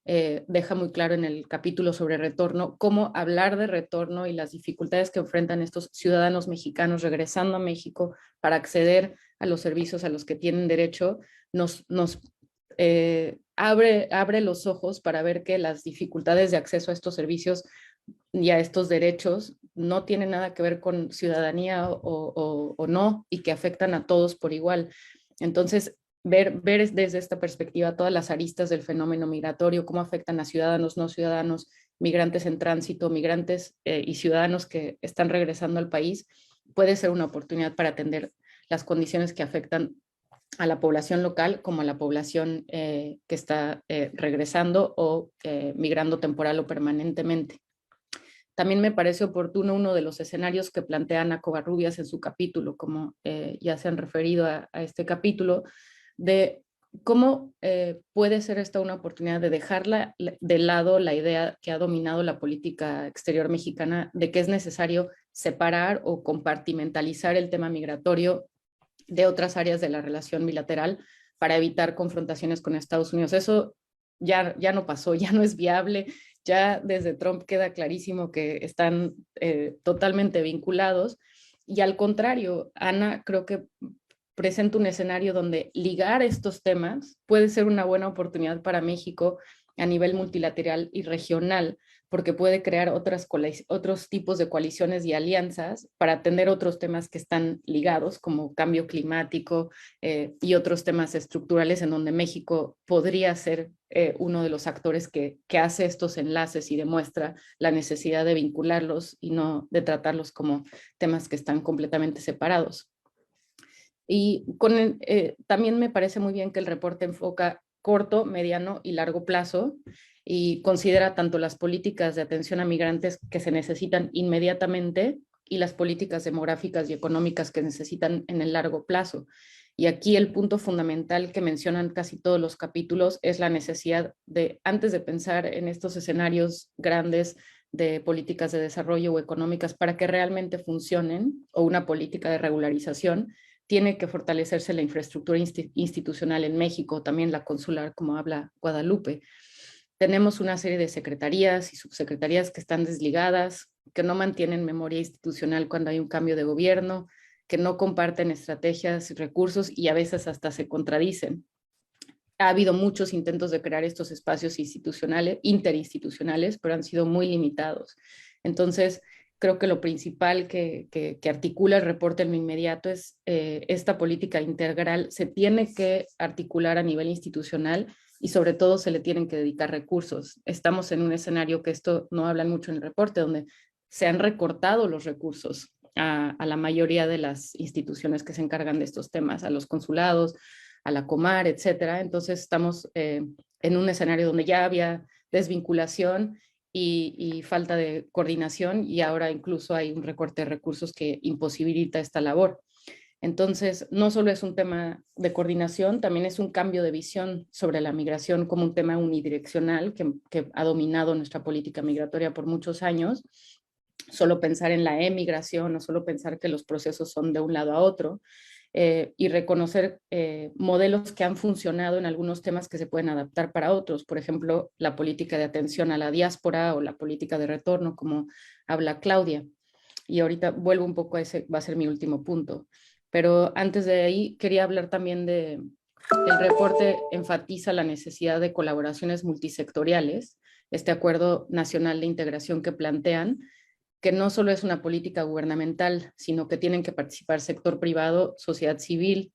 deja muy claro en el capítulo sobre retorno cómo hablar de retorno y las dificultades que enfrentan estos ciudadanos mexicanos regresando a México para acceder a los servicios a los que tienen derecho nos abre los ojos para ver que las dificultades de acceso a estos servicios y a estos derechos no tienen nada que ver con ciudadanía o no, y que afectan a todos por igual. Entonces, ver desde esta perspectiva todas las aristas del fenómeno migratorio, cómo afectan a ciudadanos, no ciudadanos, migrantes en tránsito, migrantes y ciudadanos que están regresando al país, puede ser una oportunidad para atender las condiciones que afectan a la población local como a la población que está regresando o migrando temporal o permanentemente. También me parece oportuno uno de los escenarios que plantea Ana Covarrubias en su capítulo, como ya se han referido a este capítulo, de cómo puede ser esta una oportunidad de dejar de lado la idea que ha dominado la política exterior mexicana de que es necesario separar o compartimentalizar el tema migratorio de otras áreas de la relación bilateral para evitar confrontaciones con Estados Unidos. Eso ya no pasó, ya no es viable, ya desde Trump queda clarísimo que están totalmente vinculados y al contrario, Ana creo que presenta un escenario donde ligar estos temas puede ser una buena oportunidad para México a nivel multilateral y regional, porque puede crear otros tipos de coaliciones y alianzas para atender otros temas que están ligados, como cambio climático y otros temas estructurales en donde México podría ser uno de los actores que hace estos enlaces y demuestra la necesidad de vincularlos y no de tratarlos como temas que están completamente separados. Y también me parece muy bien que el reporte enfoca corto, mediano y largo plazo y considera tanto las políticas de atención a migrantes que se necesitan inmediatamente y las políticas demográficas y económicas que necesitan en el largo plazo. Y aquí el punto fundamental que mencionan casi todos los capítulos es la necesidad de, antes de pensar en estos escenarios grandes de políticas de desarrollo o económicas para que realmente funcionen, o una política de regularización, tiene que fortalecerse la infraestructura institucional en México, también la consular, como habla Guadalupe. Tenemos una serie de secretarías y subsecretarías que están desligadas, que no mantienen memoria institucional cuando hay un cambio de gobierno, que no comparten estrategias y recursos y a veces hasta se contradicen. Ha habido muchos intentos de crear estos espacios interinstitucionales, pero han sido muy limitados. Entonces, creo que lo principal que articula el reporte en lo inmediato es esta política integral se tiene que articular a nivel institucional y sobre todo se le tienen que dedicar recursos. Estamos en un escenario que esto no hablan mucho en el reporte, donde se han recortado los recursos a la mayoría de las instituciones que se encargan de estos temas, a los consulados, a la Comar, etcétera. Entonces estamos en un escenario donde ya había desvinculación y falta de coordinación y ahora incluso hay un recorte de recursos que imposibilita esta labor. Entonces, no solo es un tema de coordinación, también es un cambio de visión sobre la migración como un tema unidireccional que ha dominado nuestra política migratoria por muchos años. Solo pensar en la emigración, no solo pensar que los procesos son de un lado a otro, y reconocer modelos que han funcionado en algunos temas que se pueden adaptar para otros. Por ejemplo, la política de atención a la diáspora o la política de retorno, como habla Claudia. Y ahorita vuelvo un poco a ese, va a ser mi último punto. Pero antes de ahí, quería hablar también de, el reporte enfatiza la necesidad de colaboraciones multisectoriales, este acuerdo nacional de integración que plantean, que no solo es una política gubernamental, sino que tienen que participar sector privado, sociedad civil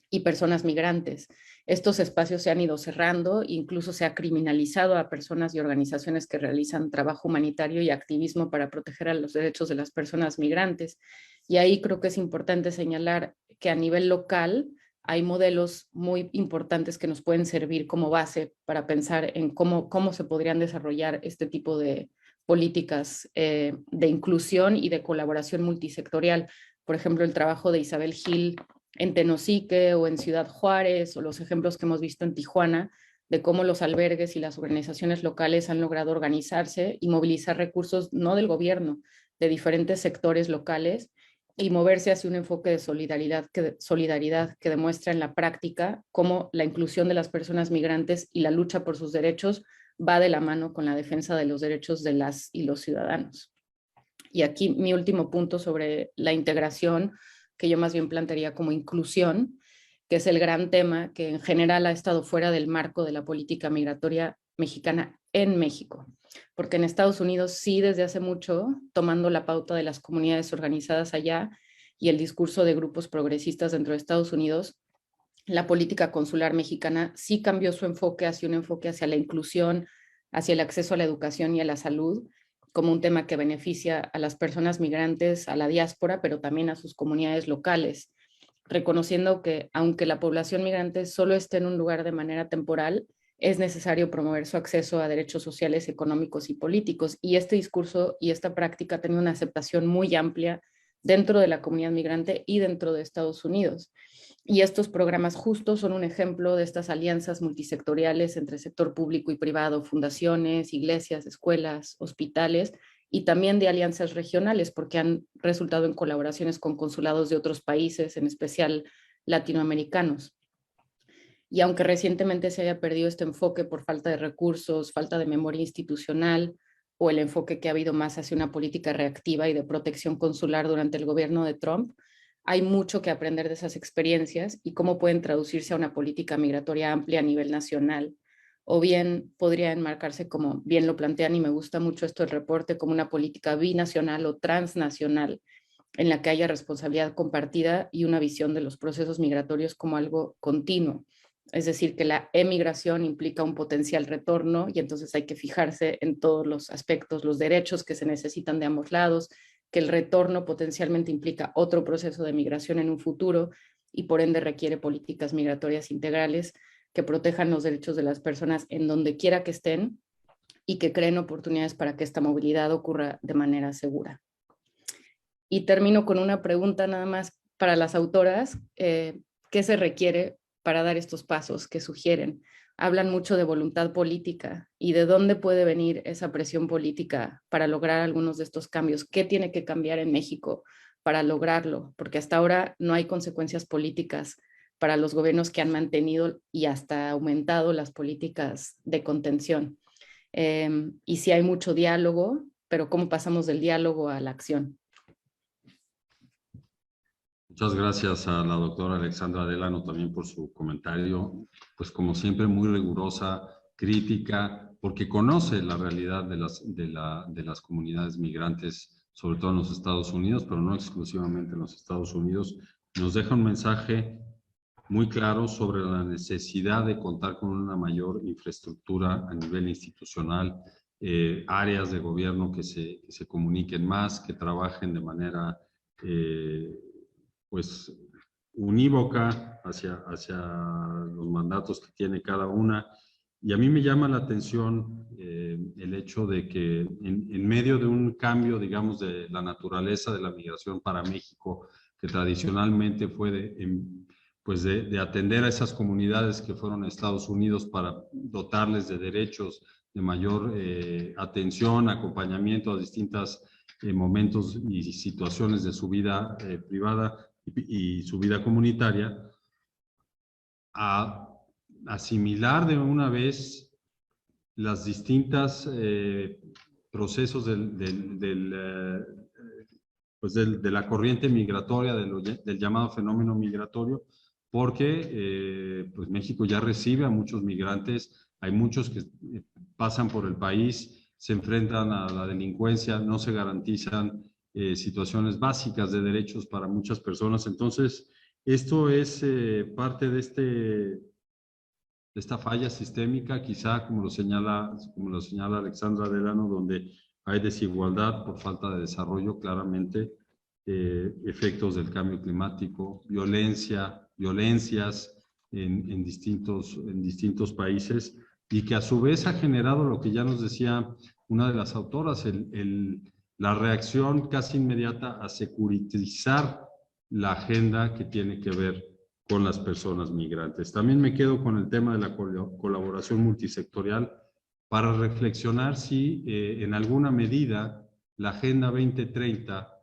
y personas migrantes. Estos espacios se han ido cerrando, incluso se ha criminalizado a personas y organizaciones que realizan trabajo humanitario y activismo para proteger a los derechos de las personas migrantes. Y ahí creo que es importante señalar que a nivel local hay modelos muy importantes que nos pueden servir como base para pensar en cómo se podrían desarrollar este tipo de políticas de inclusión y de colaboración multisectorial. Por ejemplo, el trabajo de Isabel Gil en Tenosique o en Ciudad Juárez, o los ejemplos que hemos visto en Tijuana, de cómo los albergues y las organizaciones locales han logrado organizarse y movilizar recursos no del gobierno, de diferentes sectores locales, y moverse hacia un enfoque de solidaridad que demuestra en la práctica cómo la inclusión de las personas migrantes y la lucha por sus derechos va de la mano con la defensa de los derechos de las y los ciudadanos. Y aquí mi último punto sobre la integración, que yo más bien plantearía como inclusión, que es el gran tema que en general ha estado fuera del marco de la política migratoria mexicana en México. Porque en Estados Unidos sí desde hace mucho, tomando la pauta de las comunidades organizadas allá y el discurso de grupos progresistas dentro de Estados Unidos, la política consular mexicana sí cambió su enfoque hacia un enfoque hacia la inclusión, hacia el acceso a la educación y a la salud, como un tema que beneficia a las personas migrantes, a la diáspora, pero también a sus comunidades locales. reconociendo que aunque la población migrante solo esté en un lugar de manera temporal, es necesario promover su acceso a derechos sociales, económicos y políticos. Y este discurso y esta práctica ha tenido una aceptación muy amplia dentro de la comunidad migrante y dentro de Estados Unidos. Y estos programas justos son un ejemplo de estas alianzas multisectoriales entre sector público y privado, fundaciones, iglesias, escuelas, hospitales, y también de alianzas regionales, porque han resultado en colaboraciones con consulados de otros países, en especial latinoamericanos. Y aunque recientemente se haya perdido este enfoque por falta de recursos, falta de memoria institucional, o el enfoque que ha habido más hacia una política reactiva y de protección consular durante el gobierno de Trump, hay mucho que aprender de esas experiencias y cómo pueden traducirse a una política migratoria amplia a nivel nacional, o bien podría enmarcarse, como bien lo plantean, y me gusta mucho esto del reporte, como una política binacional o transnacional, en la que haya responsabilidad compartida y una visión de los procesos migratorios como algo continuo. Es decir, que la emigración implica un potencial retorno y entonces hay que fijarse en todos los aspectos, los derechos que se necesitan de ambos lados, que el retorno potencialmente implica otro proceso de migración en un futuro y por ende requiere políticas migratorias integrales que protejan los derechos de las personas en donde quiera que estén y que creen oportunidades para que esta movilidad ocurra de manera segura. Y termino con una pregunta nada más para las autoras. ¿Qué se requiere para dar estos pasos que sugieren? Hablan mucho de voluntad política y de dónde puede venir esa presión política para lograr algunos de estos cambios. ¿Qué tiene que cambiar en México para lograrlo? Porque hasta ahora no hay consecuencias políticas para los gobiernos que han mantenido y hasta aumentado las políticas de contención. Y sí hay mucho diálogo, pero ¿cómo pasamos del diálogo a la acción? Muchas gracias a la doctora Alexandra Delano también por su comentario, pues como siempre muy rigurosa, crítica, porque conoce la realidad de las comunidades migrantes, sobre todo en los Estados Unidos, pero no exclusivamente en los Estados Unidos. Nos deja un mensaje muy claro sobre la necesidad de contar con una mayor infraestructura a nivel institucional, áreas de gobierno que se comuniquen más, que trabajen de manera pues unívoca hacia los mandatos que tiene cada una. Y a mí me llama la atención el hecho de que en medio de un cambio, digamos, de la naturaleza de la migración para México, que tradicionalmente fue de atender a esas comunidades que fueron a Estados Unidos para dotarles de derechos, de mayor atención, acompañamiento a distintos momentos y situaciones de su vida privada y su vida comunitaria, a asimilar de una vez las distintas procesos de la corriente migratoria, del llamado fenómeno migratorio, porque pues México ya recibe a muchos migrantes, hay muchos que pasan por el país, se enfrentan a la delincuencia, no se garantizan situaciones básicas de derechos para muchas personas. Entonces, esto es parte de esta falla sistémica, quizá como lo señala Alexandra Delano, donde hay desigualdad por falta de desarrollo, claramente, efectos del cambio climático, violencias en distintos países, y que a su vez ha generado lo que ya nos decía una de las autoras, la reacción casi inmediata a securitizar la agenda que tiene que ver con las personas migrantes. También me quedo con el tema de la colaboración multisectorial para reflexionar si en alguna medida la Agenda 2030,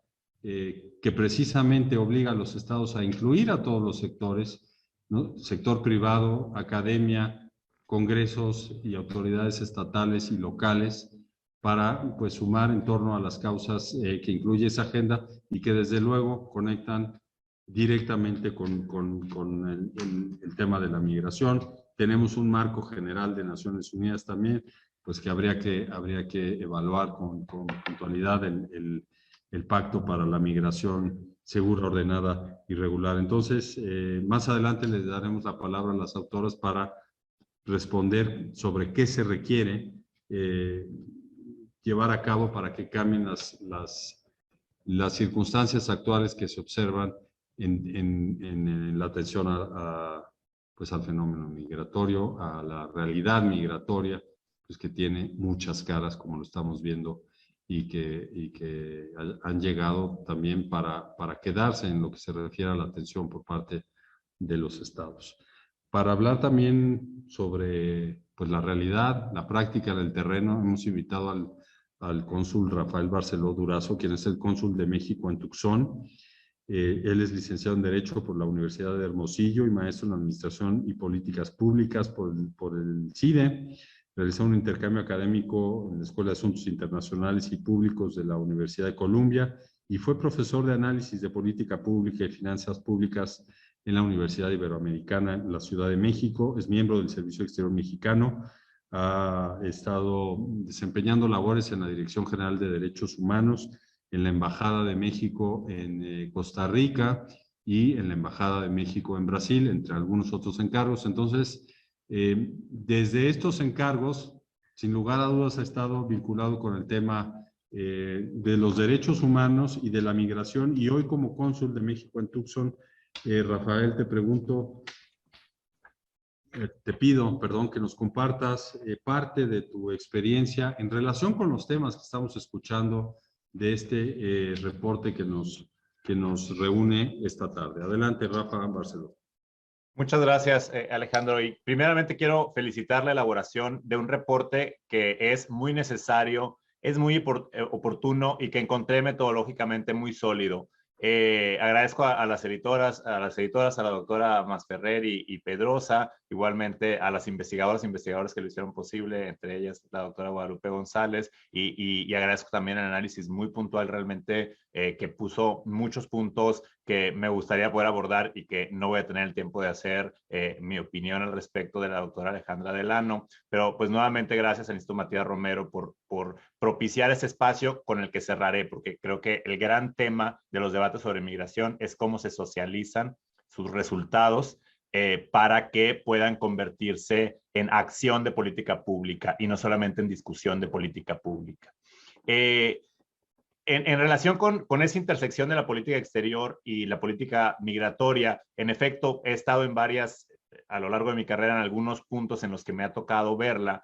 que precisamente obliga a los estados a incluir a todos los sectores, ¿no? Sector privado, academia, congresos y autoridades estatales y locales, para pues sumar en torno a las causas que incluye esa agenda y que desde luego conectan directamente con el tema de la migración. Tenemos un marco general de Naciones Unidas también, pues que habría que evaluar con puntualidad el Pacto para la Migración Segura, Ordenada y Regular. Entonces, más adelante les daremos la palabra a las autoras para responder sobre qué se requiere llevar a cabo para que cambien las circunstancias actuales que se observan en la atención pues al fenómeno migratorio, a la realidad migratoria, pues que tiene muchas caras, como lo estamos viendo, y que han llegado también para quedarse en lo que se refiere a la atención por parte de los estados. Para hablar también sobre pues, la realidad, la práctica del terreno, hemos invitado al cónsul Rafael Barceló Durazo, quien es el cónsul de México en Tucson. Él es licenciado en Derecho por la Universidad de Hermosillo y maestro en Administración y Políticas Públicas por el CIDE. Realizó un intercambio académico en la Escuela de Asuntos Internacionales y Públicos de la Universidad de Columbia y fue profesor de Análisis de Política Pública y Finanzas Públicas en la Universidad Iberoamericana en la Ciudad de México. Es miembro del Servicio Exterior Mexicano. Ha estado desempeñando labores en la Dirección General de Derechos Humanos, en la Embajada de México en Costa Rica y en la Embajada de México en Brasil, entre algunos otros encargos. Entonces, desde estos encargos, sin lugar a dudas, ha estado vinculado con el tema de los derechos humanos y de la migración, y hoy como cónsul de México en Tucson, Rafael, te pregunto, te pido, perdón, que nos compartas parte de tu experiencia en relación con los temas que estamos escuchando de este reporte que nos reúne esta tarde. Adelante, Rafa Barceló. Muchas gracias, Alejandro. Y primeramente quiero felicitar la elaboración de un reporte que es muy necesario, es muy oportuno y que encontré metodológicamente muy sólido. Agradezco a las editoras, a la doctora Masferrer y Pedrosa, igualmente a las investigadoras e investigadores que lo hicieron posible, entre ellas la doctora Guadalupe González, y agradezco también el análisis muy puntual realmente que puso muchos puntos que me gustaría poder abordar y que no voy a tener el tiempo de hacer mi opinión al respecto de la doctora Alejandra Delano, pero pues nuevamente gracias al Instituto Matías Romero por propiciar este espacio con el que cerraré, porque creo que el gran tema de los debates sobre migración es cómo se socializan sus resultados para que puedan convertirse en acción de política pública y no solamente en discusión de política pública. En relación con esa intersección de la política exterior y la política migratoria, en efecto, he estado a lo largo de mi carrera en algunos puntos en los que me ha tocado verla.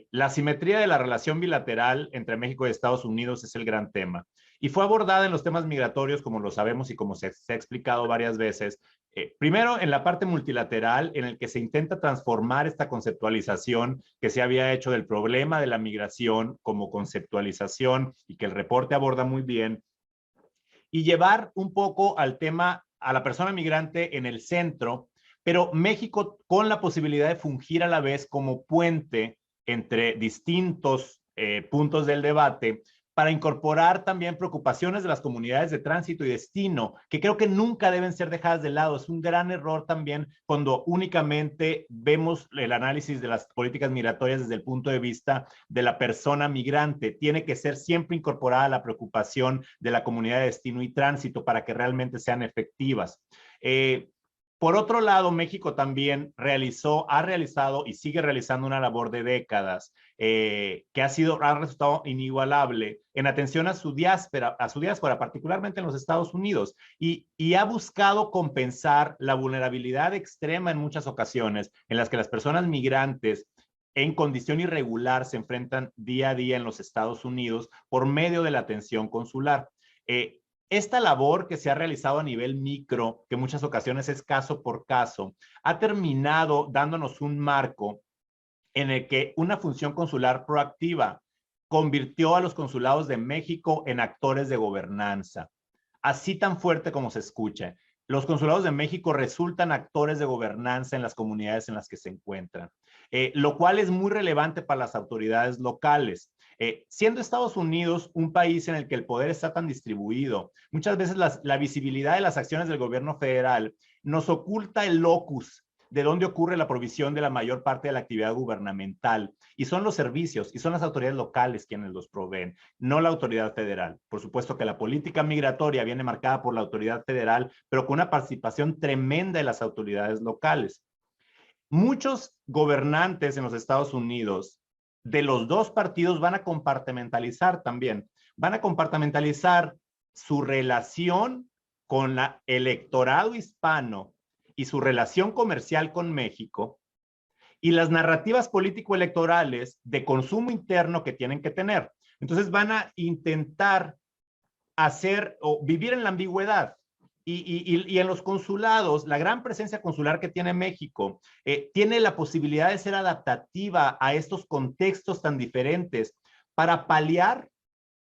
La simetría de la relación bilateral entre México y Estados Unidos es el gran tema. Y fue abordada en los temas migratorios, como lo sabemos y como se ha explicado varias veces, primero en la parte multilateral, en el que se intenta transformar esta conceptualización que se había hecho del problema de la migración como conceptualización y que el reporte aborda muy bien, y llevar un poco al tema, a la persona migrante en el centro, pero México con la posibilidad de fungir a la vez como puente entre distintos puntos del debate, para incorporar también preocupaciones de las comunidades de tránsito y destino, que creo que nunca deben ser dejadas de lado. Es un gran error también cuando únicamente vemos el análisis de las políticas migratorias desde el punto de vista de la persona migrante. Tiene que ser siempre incorporada la preocupación de la comunidad de destino y tránsito para que realmente sean efectivas. Por otro lado, México también ha realizado y sigue realizando una labor de décadas que ha resultado inigualable en atención a su diáspora, particularmente en los Estados Unidos, y ha buscado compensar la vulnerabilidad extrema en muchas ocasiones en las que las personas migrantes en condición irregular se enfrentan día a día en los Estados Unidos por medio de la atención consular. Esta labor que se ha realizado a nivel micro, que en muchas ocasiones es caso por caso, ha terminado dándonos un marco en el que una función consular proactiva convirtió a los consulados de México en actores de gobernanza. Así tan fuerte como se escucha, los consulados de México resultan actores de gobernanza en las comunidades en las que se encuentran, lo cual es muy relevante para las autoridades locales. Siendo Estados Unidos un país en el que el poder está tan distribuido, muchas veces la visibilidad de las acciones del gobierno federal nos oculta el locus de dónde ocurre la provisión de la mayor parte de la actividad gubernamental, y son los servicios y son las autoridades locales quienes los proveen, no la autoridad federal. Por supuesto que la política migratoria viene marcada por la autoridad federal, pero con una participación tremenda de las autoridades locales. Muchos gobernantes en los Estados Unidos de los dos partidos van a compartimentalizar también, van a compartimentalizar su relación con el electorado hispano y su relación comercial con México y las narrativas político-electorales de consumo interno que tienen que tener. Entonces van a intentar hacer o vivir en la ambigüedad. Y en los consulados, la gran presencia consular que tiene México tiene la posibilidad de ser adaptativa a estos contextos tan diferentes para paliar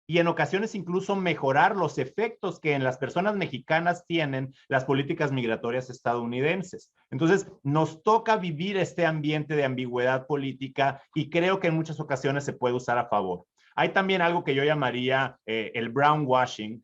y en ocasiones incluso mejorar los efectos que en las personas mexicanas tienen las políticas migratorias estadounidenses. Entonces, nos toca vivir este ambiente de ambigüedad política y creo que en muchas ocasiones se puede usar a favor. Hay también algo que yo llamaría el brown washing,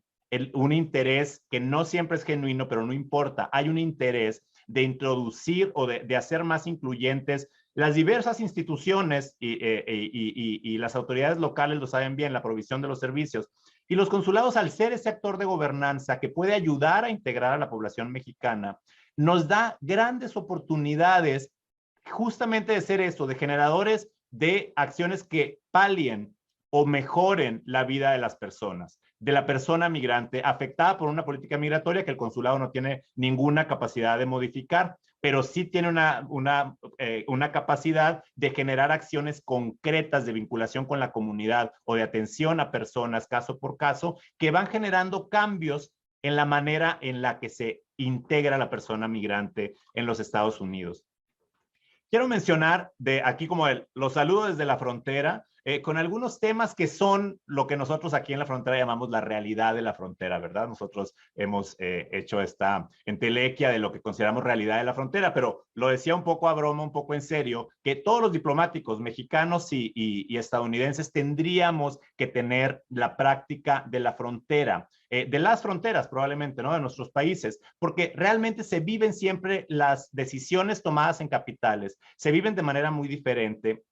un interés que no siempre es genuino, pero no importa. Hay un interés de introducir o de hacer más incluyentes las diversas instituciones y las autoridades locales lo saben bien, la provisión de los servicios. Y los consulados, al ser ese actor de gobernanza que puede ayudar a integrar a la población mexicana, nos da grandes oportunidades justamente de ser eso, de generadores de acciones que palien o mejoren la vida de las personas, de la persona migrante afectada por una política migratoria que el consulado no tiene ninguna capacidad de modificar, pero sí tiene una capacidad de generar acciones concretas de vinculación con la comunidad o de atención a personas caso por caso que van generando cambios en la manera en la que se integra la persona migrante en los Estados Unidos. Quiero mencionar de aquí como los saludos desde la frontera, con algunos temas que son lo que nosotros aquí en la frontera llamamos la realidad de la frontera, ¿verdad? Nosotros hemos hecho esta entelequia de lo que consideramos realidad de la frontera, pero lo decía un poco a broma, un poco en serio, que todos los diplomáticos mexicanos y estadounidenses tendríamos que tener la práctica de la frontera, de las fronteras probablemente, ¿no? De nuestros países, porque realmente se viven siempre las decisiones tomadas en capitales, se viven de manera muy diferente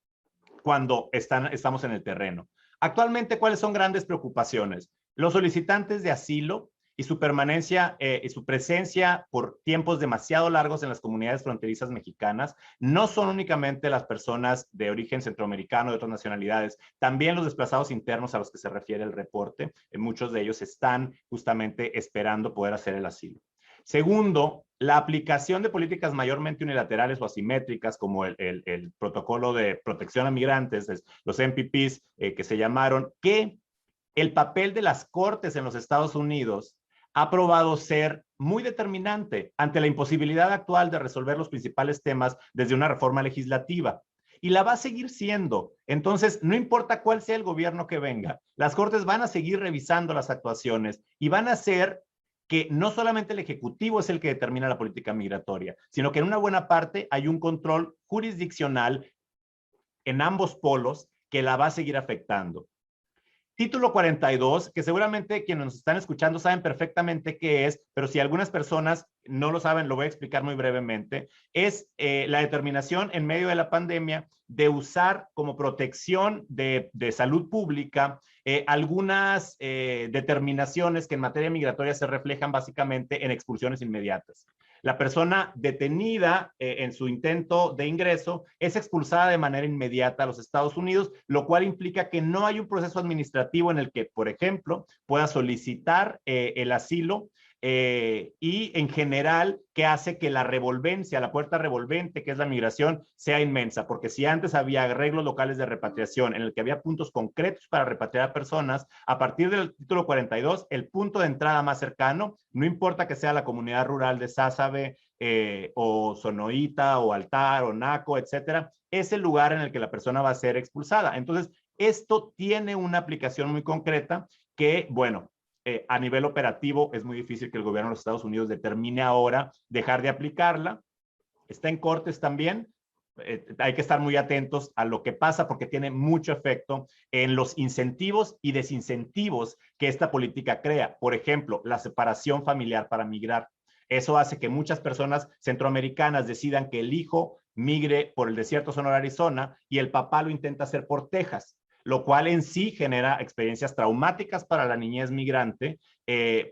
cuando estamos en el terreno. Actualmente, ¿cuáles son grandes preocupaciones? Los solicitantes de asilo y su permanencia y su presencia por tiempos demasiado largos en las comunidades fronterizas mexicanas no son únicamente las personas de origen centroamericano, de otras nacionalidades, también los desplazados internos a los que se refiere el reporte, muchos de ellos están justamente esperando poder hacer el asilo. Segundo, la aplicación de políticas mayormente unilaterales o asimétricas, como el protocolo de protección a migrantes, los MPPs que se llamaron, que el papel de las cortes en los Estados Unidos ha probado ser muy determinante ante la imposibilidad actual de resolver los principales temas desde una reforma legislativa. Y la va a seguir siendo. Entonces, no importa cuál sea el gobierno que venga, las cortes van a seguir revisando las actuaciones y van a hacer que no solamente el Ejecutivo es el que determina la política migratoria, sino que en una buena parte hay un control jurisdiccional en ambos polos que la va a seguir afectando. Título 42, que seguramente quienes nos están escuchando saben perfectamente qué es, pero si algunas personas no lo saben, lo voy a explicar muy brevemente. Es la determinación en medio de la pandemia de usar como protección de salud pública algunas determinaciones que en materia migratoria se reflejan básicamente en expulsiones inmediatas. La persona detenida en su intento de ingreso es expulsada de manera inmediata a los Estados Unidos, lo cual implica que no hay un proceso administrativo en el que, por ejemplo, pueda solicitar el asilo y en general que hace que la revolvencia, la puerta revolvente que es la migración sea inmensa, porque si antes había arreglos locales de repatriación en el que había puntos concretos para repatriar personas, a partir del título 42, el punto de entrada más cercano, no importa que sea la comunidad rural de Sázabe o Sonoita o Altar o Naco, etcétera, es el lugar en el que la persona va a ser expulsada. Entonces, esto tiene una aplicación muy concreta que, bueno, a nivel operativo es muy difícil que el gobierno de los Estados Unidos determine ahora dejar de aplicarla. Está en cortes también. Hay que estar muy atentos a lo que pasa porque tiene mucho efecto en los incentivos y desincentivos que esta política crea. Por ejemplo, la separación familiar para migrar. Eso hace que muchas personas centroamericanas decidan que el hijo migre por el desierto Sonora, Arizona, y el papá lo intenta hacer por Texas, lo cual en sí genera experiencias traumáticas para la niñez migrante,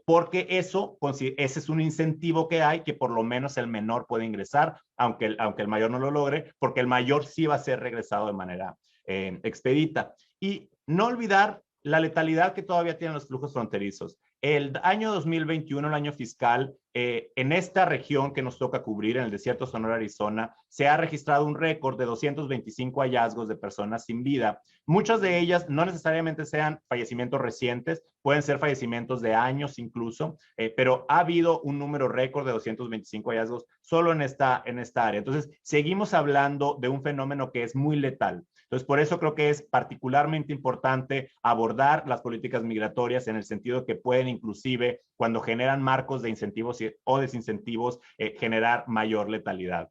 porque ese es un incentivo que hay, que por lo menos el menor puede ingresar, aunque el mayor no lo logre, porque el mayor sí va a ser regresado de manera expedita. Y no olvidar la letalidad que todavía tienen los flujos fronterizos. el año 2021, el año fiscal, en esta región que nos toca cubrir, en el desierto Sonora, Arizona, se ha registrado un récord de 225 hallazgos de personas sin vida. Muchas de ellas no necesariamente sean fallecimientos recientes, pueden ser fallecimientos de años incluso, pero ha habido un número récord de 225 hallazgos solo en esta área. Entonces, seguimos hablando de un fenómeno que es muy letal. Entonces, por eso creo que es particularmente importante abordar las políticas migratorias en el sentido que pueden inclusive, cuando generan marcos de incentivos o desincentivos, generar mayor letalidad.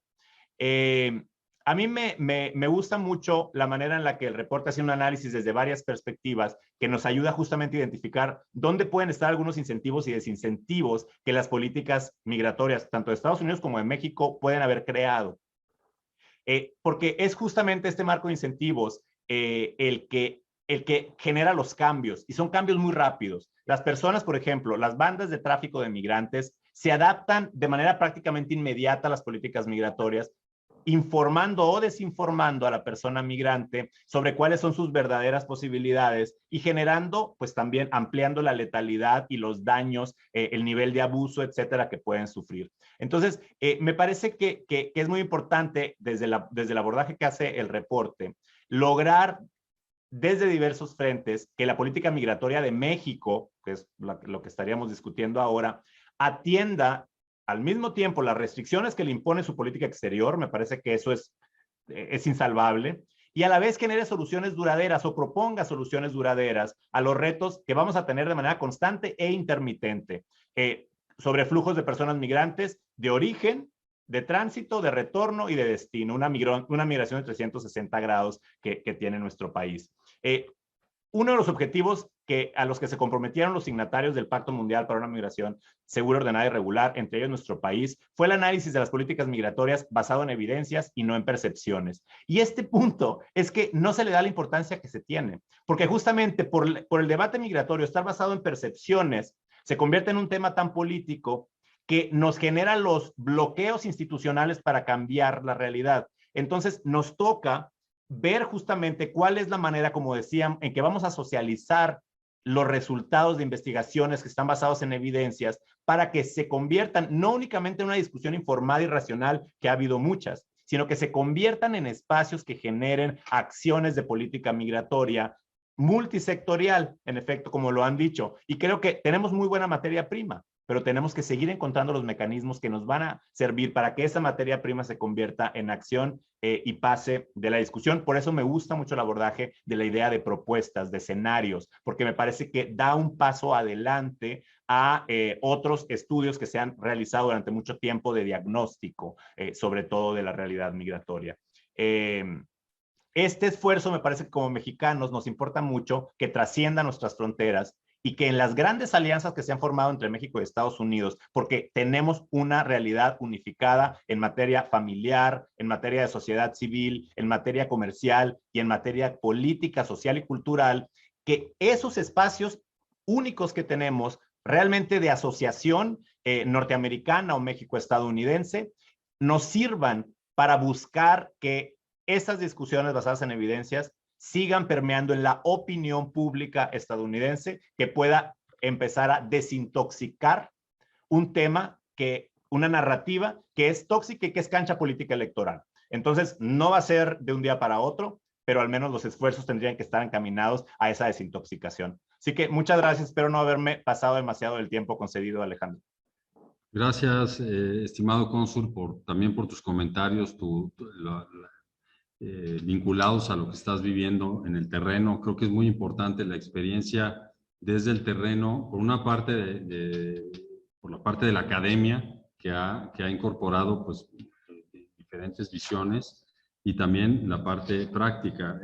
A mí me gusta mucho la manera en la que el reporte hace un análisis desde varias perspectivas que nos ayuda justamente a identificar dónde pueden estar algunos incentivos y desincentivos que las políticas migratorias, tanto de Estados Unidos como de México, pueden haber creado. Porque es justamente este marco de incentivos el que genera los cambios, y son cambios muy rápidos. Las personas, por ejemplo, las bandas de tráfico de migrantes se adaptan de manera prácticamente inmediata a las políticas migratorias, informando o desinformando a la persona migrante sobre cuáles son sus verdaderas posibilidades y generando, pues también ampliando la letalidad y los daños, el nivel de abuso, etcétera, que pueden sufrir. Entonces, me parece que es muy importante desde el abordaje que hace el reporte, lograr desde diversos frentes que la política migratoria de México, que es lo que estaríamos discutiendo ahora, atienda al mismo tiempo las restricciones que le impone su política exterior. Me parece que eso es insalvable, y a la vez genere soluciones duraderas o proponga soluciones duraderas a los retos que vamos a tener de manera constante e intermitente sobre flujos de personas migrantes de origen, de tránsito, de retorno y de destino, una migración de 360 grados que tiene nuestro país. Uno de los objetivos a los que se comprometieron los signatarios del Pacto Mundial para una Migración Segura, Ordenada y Regular, entre ellos nuestro país, fue el análisis de las políticas migratorias basado en evidencias y no en percepciones. Y este punto es que no se le da la importancia que se tiene, porque justamente por el debate migratorio estar basado en percepciones se convierte en un tema tan político que nos genera los bloqueos institucionales para cambiar la realidad. Entonces nos toca ver justamente cuál es la manera, como decían, en que vamos a socializar los resultados de investigaciones que están basados en evidencias para que se conviertan no únicamente en una discusión informada y racional, que ha habido muchas, sino que se conviertan en espacios que generen acciones de política migratoria multisectorial, en efecto, como lo han dicho. Y creo que tenemos muy buena materia prima, pero tenemos que seguir encontrando los mecanismos que nos van a servir para que esa materia prima se convierta en acción y pase de la discusión. Por eso me gusta mucho el abordaje de la idea de propuestas, de escenarios, porque me parece que da un paso adelante a otros estudios que se han realizado durante mucho tiempo de diagnóstico, sobre todo de la realidad migratoria. Este esfuerzo me parece que como mexicanos nos importa mucho que trascienda nuestras fronteras y que en las grandes alianzas que se han formado entre México y Estados Unidos, porque tenemos una realidad unificada en materia familiar, en materia de sociedad civil, en materia comercial y en materia política, social y cultural, que esos espacios únicos que tenemos realmente de asociación norteamericana o México-estadounidense nos sirvan para buscar que estas discusiones basadas en evidencias sigan permeando en la opinión pública estadounidense, que pueda empezar a desintoxicar un tema, una narrativa que es tóxica y que es cancha política electoral. Entonces, no va a ser de un día para otro, pero al menos los esfuerzos tendrían que estar encaminados a esa desintoxicación. Así que muchas gracias, espero no haberme pasado demasiado del tiempo concedido, Alejandro. Gracias, estimado cónsul, también por tus comentarios, vinculados a lo que estás viviendo en el terreno. Creo que es muy importante la experiencia desde el terreno, por una parte por la parte de la academia, que ha incorporado pues diferentes visiones, y también la parte práctica.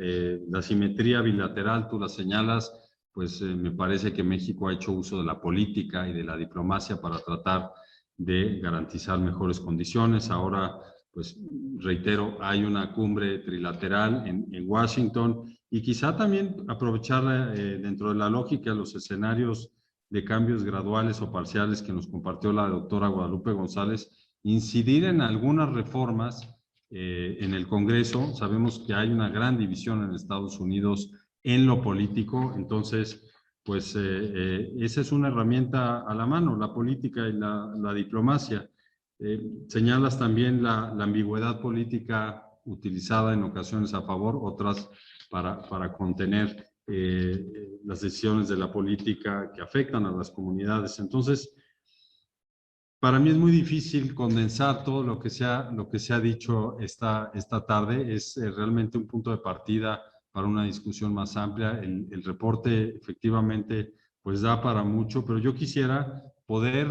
La simetría bilateral, tú la señalas, pues me parece que México ha hecho uso de la política y de la diplomacia para tratar de garantizar mejores condiciones. Ahora, pues reitero, hay una cumbre trilateral en Washington, y quizá también aprovechar dentro de la lógica los escenarios de cambios graduales o parciales que nos compartió la doctora Guadalupe González, incidir en algunas reformas en el Congreso. Sabemos que hay una gran división en Estados Unidos en lo político, entonces pues esa es una herramienta a la mano, la política y la diplomacia. Señalas también la ambigüedad política utilizada en ocasiones a favor, otras para contener las decisiones de la política que afectan a las comunidades. Entonces, para mí es muy difícil condensar todo lo que se ha dicho esta tarde. Es realmente un punto de partida para una discusión más amplia. El reporte efectivamente pues da para mucho, pero yo quisiera poder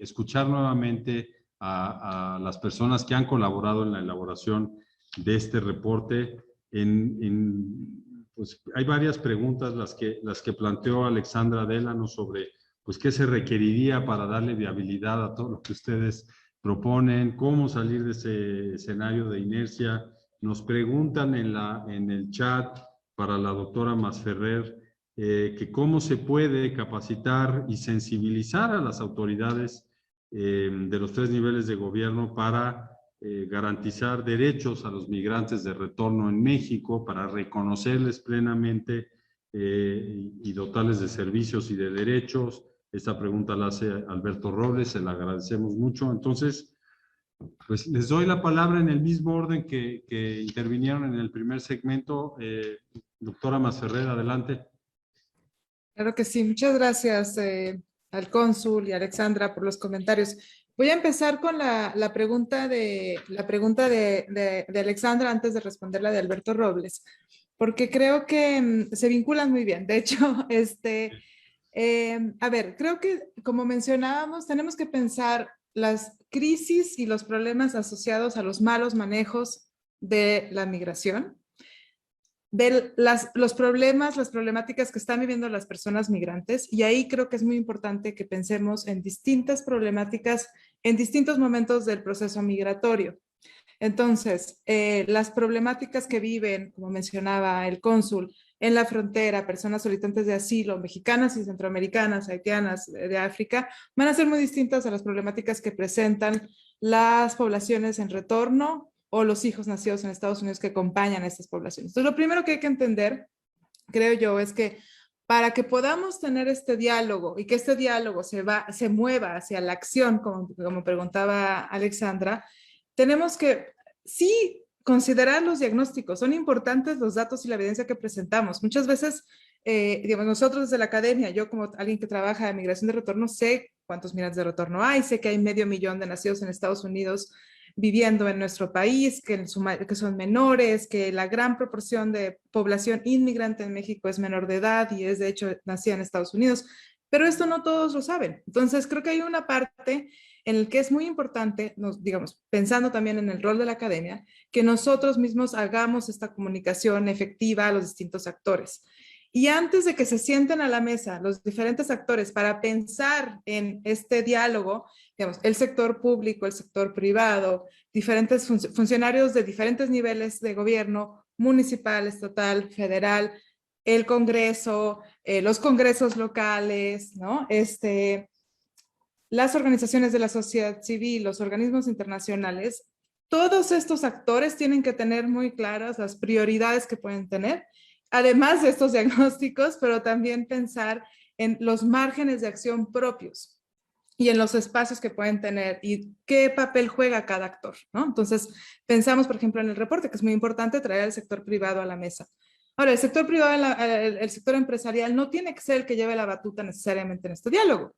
escuchar nuevamente a las personas que han colaborado en la elaboración de este reporte. Pues hay varias preguntas las que planteó Alexandra Delano sobre pues qué se requeriría para darle viabilidad a todo lo que ustedes proponen, cómo salir de ese escenario de inercia. Nos preguntan en el chat para la doctora Masferrer que cómo se puede capacitar y sensibilizar a las autoridades de los 3 niveles de gobierno para garantizar derechos a los migrantes de retorno en México, para reconocerles plenamente y dotarles de servicios y de derechos. Esta pregunta la hace Alberto Robles, se la agradecemos mucho. Entonces, pues les doy la palabra en el mismo orden que intervinieron en el primer segmento. Doctora Masferrer, adelante. Claro que sí, muchas gracias al cónsul y a Alexandra por los comentarios. Voy a empezar con la pregunta de Alexandra antes de responder la de Alberto Robles, porque creo que se vinculan muy bien. De hecho, a ver, creo que como mencionábamos, tenemos que pensar las crisis y los problemas asociados a los malos manejos de la migración, de los problemas, las problemáticas que están viviendo las personas migrantes, y ahí creo que es muy importante que pensemos en distintas problemáticas en distintos momentos del proceso migratorio. Entonces, las problemáticas que viven, como mencionaba el cónsul, en la frontera, personas solicitantes de asilo, mexicanas y centroamericanas, haitianas de África, van a ser muy distintas a las problemáticas que presentan las poblaciones en retorno o los hijos nacidos en Estados Unidos que acompañan a estas poblaciones. Entonces, lo primero que hay que entender, creo yo, es que para que podamos tener este diálogo y que este diálogo se mueva hacia la acción, como preguntaba Alexandra, tenemos que sí considerar los diagnósticos. Son importantes los datos y la evidencia que presentamos. Muchas veces, digamos, nosotros desde la academia, yo como alguien que trabaja en migración de retorno, sé cuántos migrantes de retorno hay, sé que hay 500,000 de nacidos en Estados Unidos viviendo en nuestro país, que son menores, que la gran proporción de población inmigrante en México es menor de edad y es de hecho nacida en Estados Unidos, pero esto no todos lo saben. Entonces creo que hay una parte en el que es muy importante, digamos, pensando también en el rol de la academia, que nosotros mismos hagamos esta comunicación efectiva a los distintos actores. Y antes de que se sienten a la mesa los diferentes actores para pensar en este diálogo, digamos, el sector público, el sector privado, diferentes funcionarios de diferentes niveles de gobierno, municipal, estatal, federal, el Congreso, los congresos locales, ¿no? Las organizaciones de la sociedad civil, los organismos internacionales, todos estos actores tienen que tener muy claras las prioridades que pueden tener, además de estos diagnósticos, pero también pensar en los márgenes de acción propios y en los espacios que pueden tener y qué papel juega cada actor, ¿no? Entonces, pensamos, por ejemplo, en el reporte, que es muy importante traer al sector privado a la mesa. Ahora, el sector privado, el sector empresarial no tiene que ser el que lleve la batuta necesariamente en este diálogo.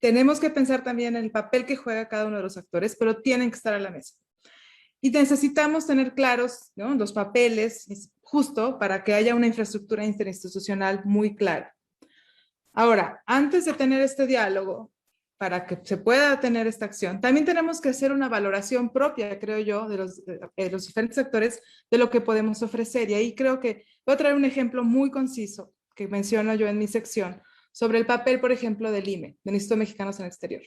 Tenemos que pensar también en el papel que juega cada uno de los actores, pero tienen que estar a la mesa. Y necesitamos tener claros, ¿no?, los papeles, justo para que haya una infraestructura interinstitucional muy clara. Ahora, antes de tener este diálogo, para que se pueda tener esta acción, también tenemos que hacer una valoración propia, creo yo, de los diferentes actores, de lo que podemos ofrecer. Y ahí creo que voy a traer un ejemplo muy conciso que menciono yo en mi sección, sobre el papel, por ejemplo, del IME, del Instituto Mexicanos en el Exterior.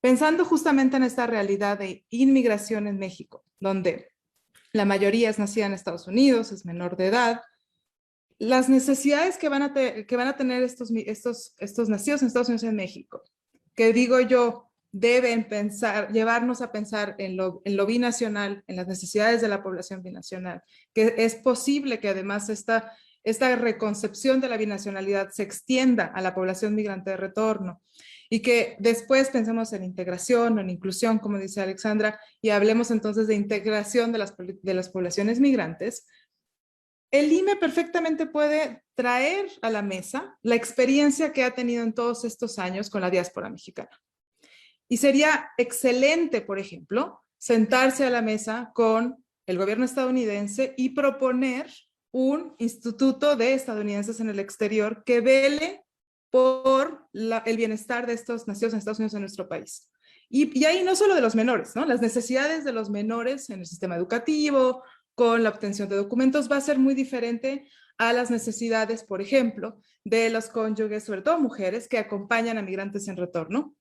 Pensando justamente en esta realidad de inmigración en México, donde la mayoría es nacida en Estados Unidos, es menor de edad, las necesidades que van a tener estos nacidos en Estados Unidos en México, que digo yo, deben llevarnos a pensar en lo binacional, en las necesidades de la población binacional, que es posible que además esta reconcepción de la binacionalidad se extienda a la población migrante de retorno y que después pensemos en integración o en inclusión, como dice Alexandra, y hablemos entonces de integración de las poblaciones migrantes, el IME perfectamente puede traer a la mesa la experiencia que ha tenido en todos estos años con la diáspora mexicana. Y sería excelente, por ejemplo, sentarse a la mesa con el gobierno estadounidense y proponer un instituto de estadounidenses en el exterior que vele por el bienestar de estos nacidos en Estados Unidos en nuestro país. Y ahí no solo de los menores, ¿no? Las necesidades de los menores en el sistema educativo, con la obtención de documentos, va a ser muy diferente a las necesidades, por ejemplo, de los cónyuges, sobre todo mujeres, que acompañan a migrantes en retorno,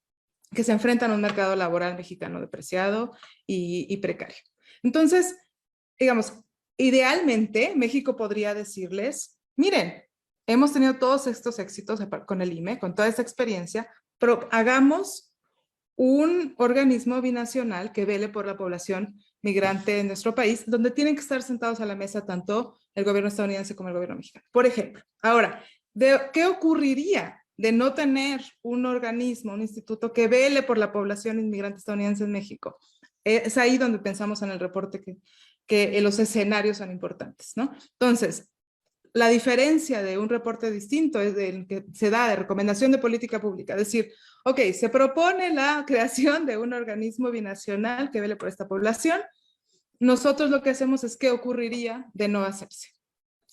que se enfrentan a un mercado laboral mexicano depreciado y precario. Entonces, digamos, idealmente México podría decirles, miren, hemos tenido todos estos éxitos con el IME, con toda esta experiencia, pero hagamos un organismo binacional que vele por la población migrante en nuestro país, donde tienen que estar sentados a la mesa tanto el gobierno estadounidense como el gobierno mexicano. Por ejemplo, ahora, ¿qué ocurriría de no tener un organismo, un instituto que vele por la población inmigrante estadounidense en México? Es ahí donde pensamos en el reporte que los escenarios son importantes, ¿no? Entonces, la diferencia de un reporte distinto es del que se da de recomendación de política pública, es decir, ok, se propone la creación de un organismo binacional que vele por esta población. Nosotros lo que hacemos es qué ocurriría de no hacerse.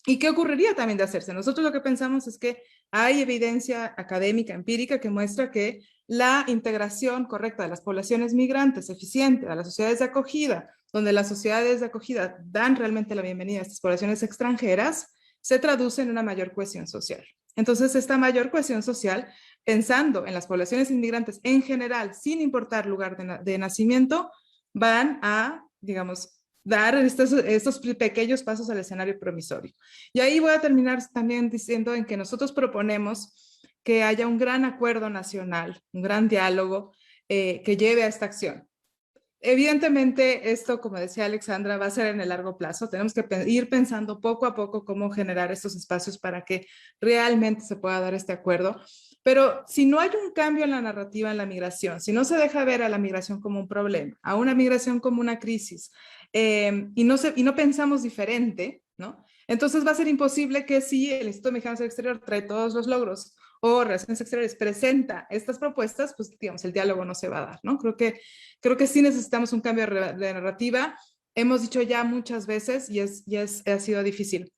¿Y qué ocurriría también de hacerse? Nosotros lo que pensamos es que hay evidencia académica, empírica, que muestra que la integración correcta de las poblaciones migrantes, eficiente, a las sociedades de acogida, donde las sociedades de acogida dan realmente la bienvenida a estas poblaciones extranjeras, se traduce en una mayor cohesión social. Entonces, esta mayor cohesión social, pensando en las poblaciones inmigrantes en general, sin importar lugar de nacimiento, van a, digamos, dar estos pequeños pasos al escenario promisorio. Y ahí voy a terminar también diciendo en que nosotros proponemos que haya un gran acuerdo nacional, un gran diálogo que lleve a esta acción. Evidentemente, esto, como decía Alexandra, va a ser en el largo plazo. Tenemos que ir pensando poco a poco cómo generar estos espacios para que realmente se pueda dar este acuerdo. Pero si no hay un cambio en la narrativa en la migración, si no se deja ver a la migración como un problema, a una migración como una crisis, y no pensamos diferente, ¿no? Entonces va a ser imposible que si el Instituto Mexicano del Exterior trae todos los logros o Relaciones Exteriores presenta estas propuestas, pues digamos, el diálogo no se va a dar, ¿no? Creo que sí necesitamos un cambio de narrativa. Hemos dicho ya muchas veces y ha sido difícil.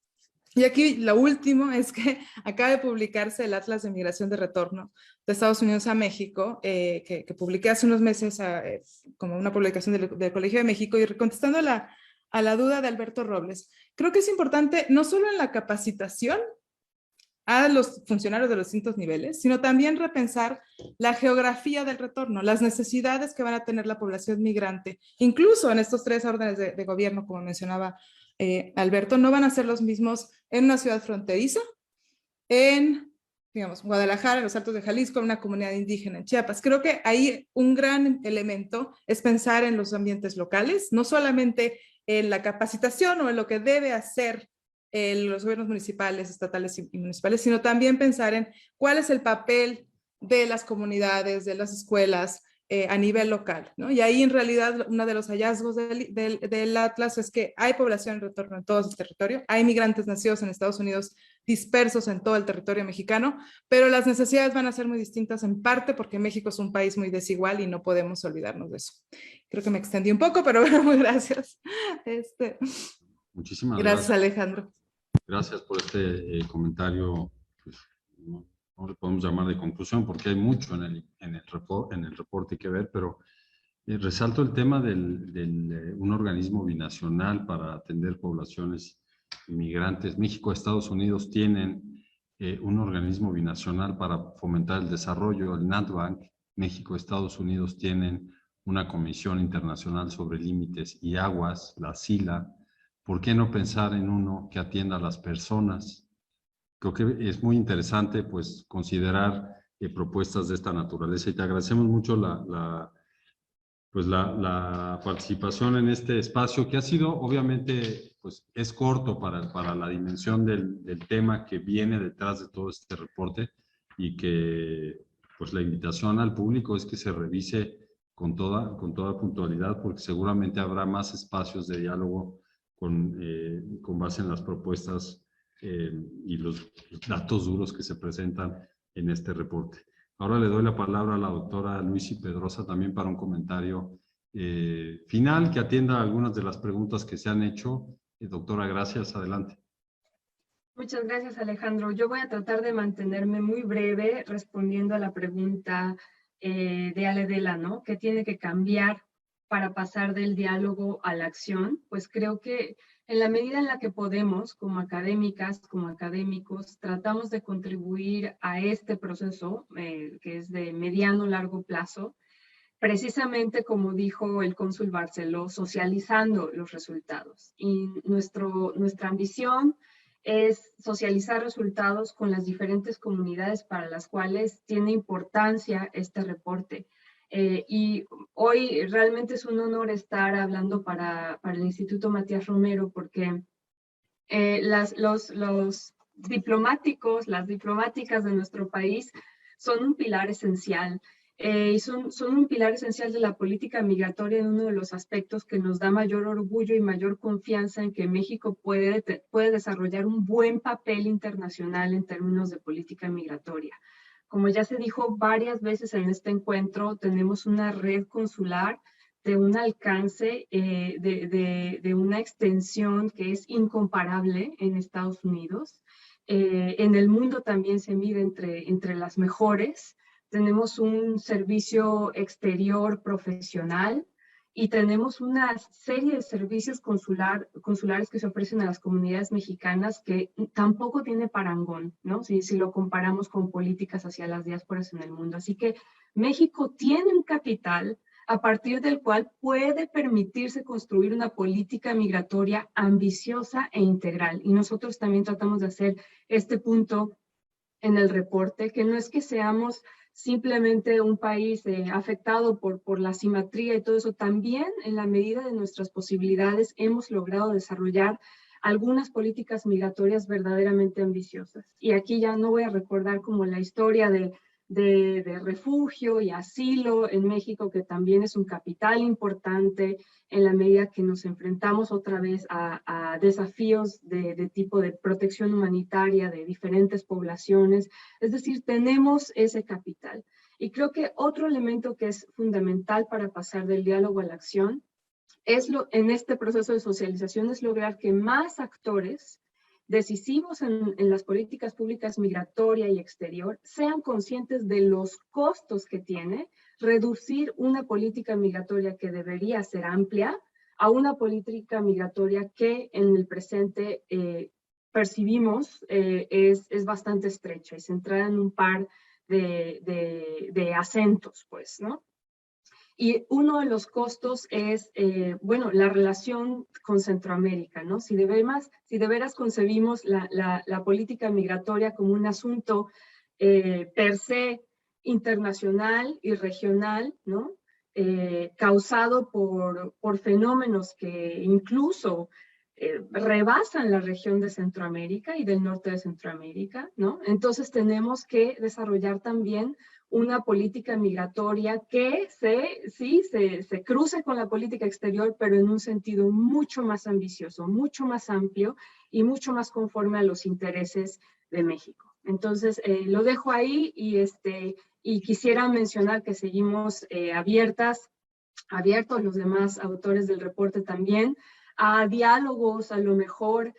Y aquí lo último es que acaba de publicarse el Atlas de Migración de Retorno de Estados Unidos a México, que publiqué hace unos meses como una publicación del Colegio de México, y contestando a la duda de Alberto Robles, creo que es importante no solo en la capacitación a los funcionarios de los distintos niveles, sino también repensar la geografía del retorno, las necesidades que van a tener la población migrante, incluso en estos 3 órdenes de gobierno, como mencionaba Alberto, no van a ser los mismos en una ciudad fronteriza, en, digamos, Guadalajara, en los Altos de Jalisco, en una comunidad indígena en Chiapas. Creo que ahí un gran elemento es pensar en los ambientes locales, no solamente en la capacitación o en lo que debe hacer los gobiernos municipales, estatales y municipales, sino también pensar en cuál es el papel de las comunidades, de las escuelas a nivel local, ¿no? Y ahí en realidad uno de los hallazgos del Atlas es que hay población en retorno en todo el territorio, hay migrantes nacidos en Estados Unidos dispersos en todo el territorio mexicano, pero las necesidades van a ser muy distintas, en parte porque México es un país muy desigual y no podemos olvidarnos de eso. Creo que me extendí un poco, pero bueno, muy gracias. Muchísimas gracias, Alejandro. Gracias por este comentario, pues, no le podemos llamar de conclusión porque hay mucho en el reporte que ver, pero resalto el tema de un organismo binacional para atender poblaciones inmigrantes. México y Estados Unidos tienen un organismo binacional para fomentar el desarrollo, el NatBank. México y Estados Unidos tienen una Comisión Internacional sobre Límites y Aguas, la CILA. ¿Por qué no pensar en uno que atienda a las personas? Creo que es muy interesante, pues, considerar propuestas de esta naturaleza, y te agradecemos mucho la pues la participación en este espacio, que ha sido, obviamente, pues es corto para la dimensión del tema que viene detrás de todo este reporte, y que pues la invitación al público es que se revise con toda puntualidad, porque seguramente habrá más espacios de diálogo con base en las propuestas y los datos duros que se presentan en este reporte. Ahora le doy la palabra a la doctora Luisi Pedrosa también para un comentario final que atienda algunas de las preguntas que se han hecho. Doctora, gracias. Adelante. Muchas gracias, Alejandro. Yo voy a tratar de mantenerme muy breve respondiendo a la pregunta de Ale Dela, ¿no? ¿Qué tiene que cambiar para pasar del diálogo a la acción? Pues creo que en la medida en la que podemos, como académicas, como académicos, tratamos de contribuir a este proceso, que es de mediano largo plazo, precisamente como dijo el cónsul Barceló, socializando los resultados. Y nuestra ambición es socializar resultados con las diferentes comunidades para las cuales tiene importancia este reporte. Y hoy realmente es un honor estar hablando para el Instituto Matías Romero, porque los diplomáticos, las diplomáticas de nuestro país son un pilar esencial. Y son un pilar esencial de la política migratoria, en uno de los aspectos que nos da mayor orgullo y mayor confianza en que México puede desarrollar un buen papel internacional en términos de política migratoria. Como ya se dijo varias veces en este encuentro, tenemos una red consular de un alcance, de una extensión que es incomparable en Estados Unidos. En el mundo también se mide entre las mejores. Tenemos un servicio exterior profesional y tenemos una serie de servicios consulares que se ofrecen a las comunidades mexicanas que tampoco tiene parangón, ¿no? Si lo comparamos con políticas hacia las diásporas en el mundo. Así que México tiene un capital a partir del cual puede permitirse construir una política migratoria ambiciosa e integral. Y nosotros también tratamos de hacer este punto en el reporte, que no es que seamos simplemente un país afectado por la asimetría y todo eso. También, en la medida de nuestras posibilidades, hemos logrado desarrollar algunas políticas migratorias verdaderamente ambiciosas. Y aquí ya no voy a recordar como la historia de refugio y asilo en México, que también es un capital importante en la medida que nos enfrentamos otra vez a desafíos de tipo de protección humanitaria de diferentes poblaciones. Es decir, tenemos ese capital. Y creo que otro elemento que es fundamental para pasar del diálogo a la acción en este proceso de socialización es lograr que más actores decisivos en las políticas públicas migratoria y exterior sean conscientes de los costos que tiene reducir una política migratoria que debería ser amplia a una política migratoria que en el presente percibimos es bastante estrecha y centrada en un par de acentos, pues, ¿no? Y uno de los costos es, bueno, la relación con Centroamérica, ¿no? Si de veras concebimos la política migratoria como un asunto per se internacional y regional, ¿no? Causado por fenómenos que incluso rebasan la región de Centroamérica y del norte de Centroamérica, ¿no? Entonces tenemos que desarrollar también una política migratoria que se cruce con la política exterior, pero en un sentido mucho más ambicioso, mucho más amplio y mucho más conforme a los intereses de México. Entonces, lo dejo ahí y quisiera mencionar que seguimos abiertos, los demás autores del reporte también, a diálogos a lo mejor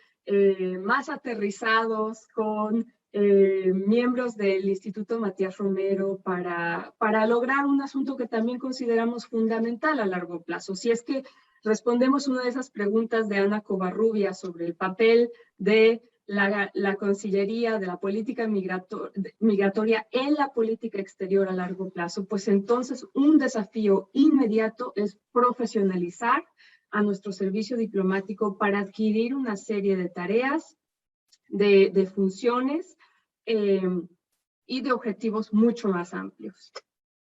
más aterrizados con miembros del Instituto Matías Romero para lograr un asunto que también consideramos fundamental a largo plazo. Si es que respondemos una de esas preguntas de Ana Covarrubias sobre el papel de la Cancillería, de la política migratoria en la política exterior a largo plazo, pues entonces un desafío inmediato es profesionalizar a nuestro servicio diplomático para adquirir una serie de tareas, de funciones y de objetivos mucho más amplios.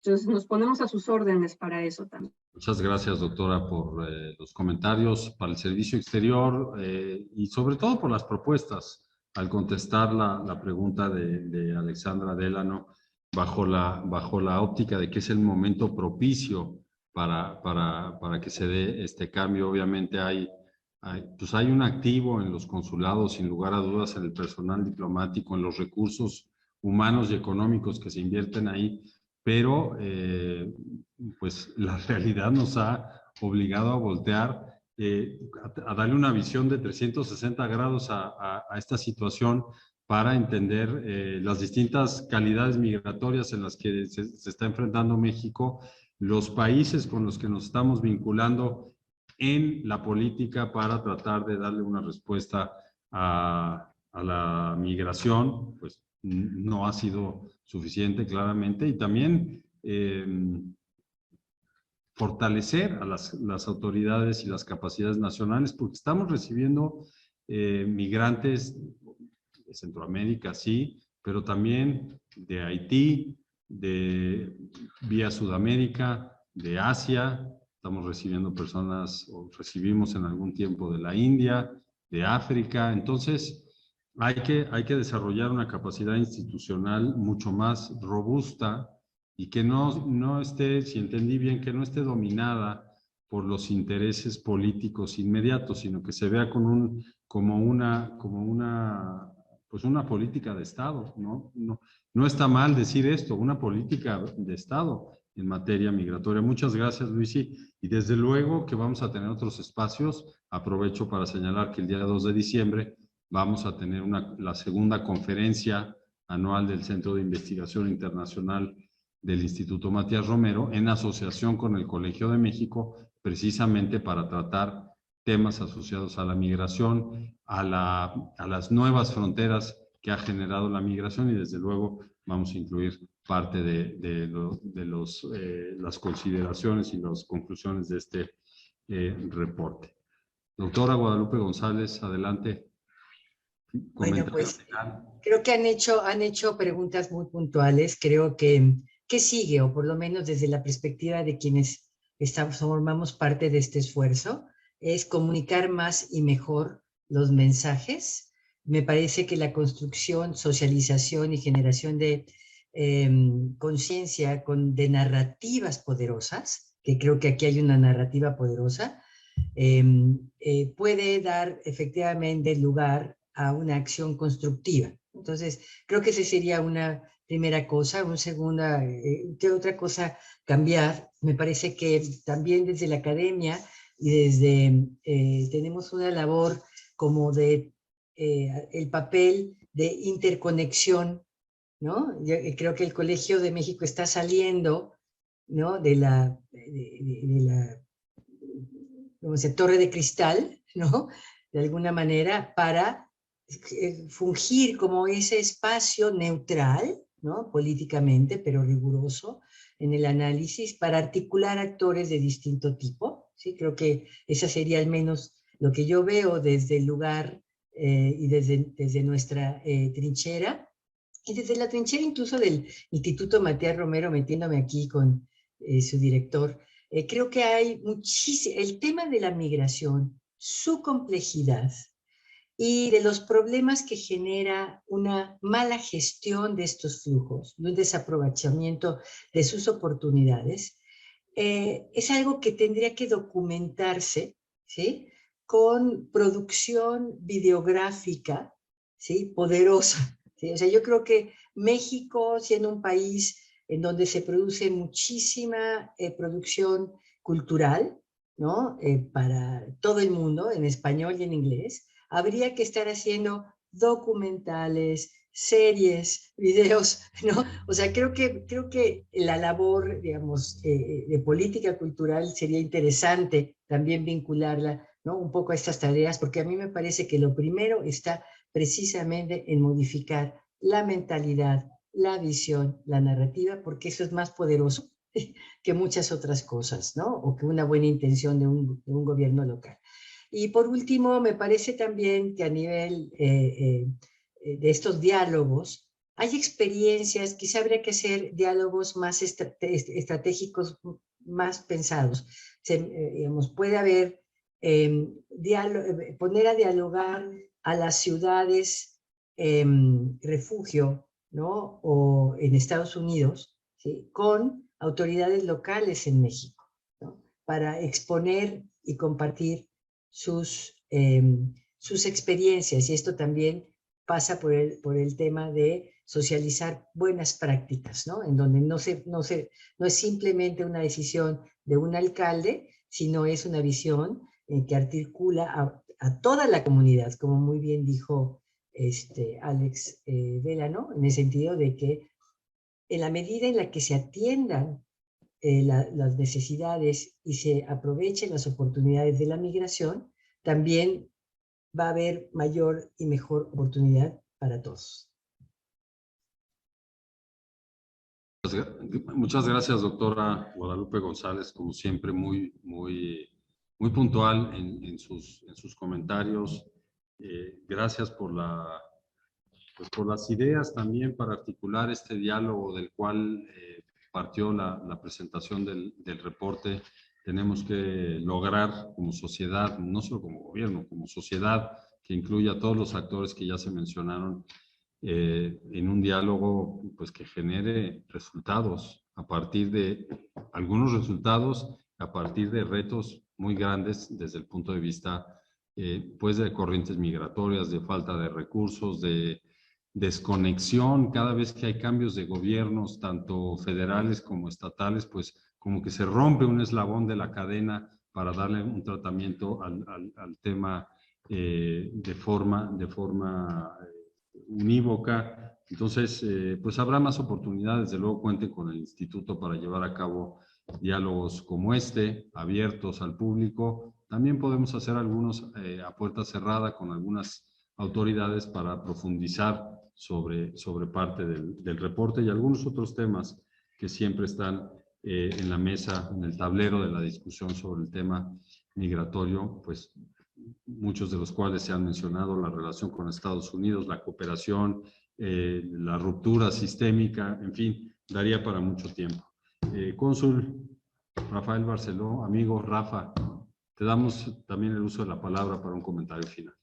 Entonces nos ponemos a sus órdenes para eso también. Muchas gracias, doctora, por los comentarios para el servicio exterior y sobre todo por las propuestas al contestar la pregunta de Alexandra Delano bajo la óptica de que es el momento propicio para que se dé este cambio. Obviamente hay un activo en los consulados, sin lugar a dudas, en el personal diplomático, en los recursos humanos y económicos que se invierten ahí, pero pues la realidad nos ha obligado a voltear, a darle una visión de 360 grados a esta situación para entender las distintas calidades migratorias en las que se está enfrentando México, los países con los que nos estamos vinculando en la política para tratar de darle una respuesta a la migración, pues no ha sido suficiente claramente, y también fortalecer a las autoridades y las capacidades nacionales, porque estamos recibiendo migrantes de Centroamérica, sí, pero también de Haití, vía Sudamérica, de Asia. Estamos recibiendo personas, o recibimos en algún tiempo, de la India, de África. Entonces, hay que desarrollar una capacidad institucional mucho más robusta y que no esté, si entendí bien, que no esté dominada por los intereses políticos inmediatos, sino que se vea como una política de Estado, ¿no? No está mal decir esto, una política de Estado en materia migratoria. Muchas gracias, Luisi. Y desde luego que vamos a tener otros espacios. Aprovecho para señalar que el día 2 de diciembre vamos a tener la segunda conferencia anual del Centro de Investigación Internacional del Instituto Matías Romero, en asociación con el Colegio de México, precisamente para tratar temas asociados a la migración, a las nuevas fronteras que ha generado la migración, y desde luego vamos a incluir parte de las consideraciones y las conclusiones de este reporte. Doctora Guadalupe González, adelante. Bueno, pues creo que han hecho preguntas muy puntuales. Creo que ¿qué sigue? O por lo menos desde la perspectiva de quienes formamos parte de este esfuerzo, es comunicar más y mejor los mensajes. Me parece que la construcción, socialización y generación de conciencia de narrativas poderosas, que creo que aquí hay una narrativa poderosa, puede dar efectivamente lugar a una acción constructiva. Entonces, creo que esa sería una primera cosa. Una segunda, ¿qué otra cosa cambiar? Me parece que también desde la academia y tenemos una labor como de el papel de interconexión, ¿no? Yo creo que el Colegio de México está saliendo, ¿no?, de la como se torre de cristal, ¿no?, de alguna manera, para fungir como ese espacio neutral, ¿no?, políticamente, pero riguroso en el análisis, para articular actores de distinto tipo. ¿Sí? Creo que esa sería al menos lo que yo veo desde el lugar y desde nuestra trinchera, y desde la trinchera incluso del Instituto Matías Romero, metiéndome aquí con su director. Creo que hay muchísimo, el tema de la migración, su complejidad y de los problemas que genera una mala gestión de estos flujos, un desaprovechamiento de sus oportunidades, es algo que tendría que documentarse, ¿sí?, con producción videográfica, ¿sí?, poderosa, ¿sí? O sea, yo creo que México, siendo un país en donde se produce muchísima producción cultural, ¿no?, para todo el mundo, en español y en inglés, habría que estar haciendo documentales, series, videos, ¿no? O sea, creo que la labor, digamos, de política cultural sería interesante también vincularla, ¿no?, un poco a estas tareas, porque a mí me parece que lo primero está precisamente en modificar la mentalidad, la visión, la narrativa, porque eso es más poderoso que muchas otras cosas, ¿no?, o que una buena intención de un gobierno local. Y por último, me parece también que a nivel de estos diálogos, hay experiencias, quizá habría que hacer diálogos más estratégicos, más pensados. Digamos, puede haber, poner a dialogar a las ciudades refugio, ¿no? O en Estados Unidos, ¿sí? Con autoridades locales en México, ¿no? Para exponer y compartir sus experiencias. Y esto también pasa por el tema de socializar buenas prácticas, ¿no? En donde no es simplemente una decisión de un alcalde, sino es una visión que articula a toda la comunidad, como muy bien dijo Alex Vela, ¿no? En el sentido de que en la medida en la que se atiendan las necesidades y se aprovechen las oportunidades de la migración, también va a haber mayor y mejor oportunidad para todos. Muchas gracias, doctora Guadalupe González, como siempre, muy puntual en sus comentarios. Gracias por las ideas también para articular este diálogo del cual partió la presentación del reporte. Tenemos que lograr como sociedad, no solo como gobierno, como sociedad, que incluya a todos los actores que ya se mencionaron, en un diálogo pues, que genere resultados a partir de algunos resultados, a partir de retos muy grandes desde el punto de vista pues de corrientes migratorias, de falta de recursos, de desconexión. Cada vez que hay cambios de gobiernos, tanto federales como estatales, pues como que se rompe un eslabón de la cadena para darle un tratamiento al tema de forma unívoca. Entonces, pues habrá más oportunidades. Desde luego cuenten con el instituto para llevar a cabo diálogos como este, abiertos al público. También podemos hacer algunos a puerta cerrada con algunas autoridades para profundizar sobre parte del reporte y algunos otros temas que siempre están en la mesa, en el tablero de la discusión sobre el tema migratorio, pues muchos de los cuales se han mencionado: la relación con Estados Unidos, la cooperación, la ruptura sistémica, en fin, daría para mucho tiempo. Cónsul Rafael Barceló, amigo Rafa, te damos también el uso de la palabra para un comentario final.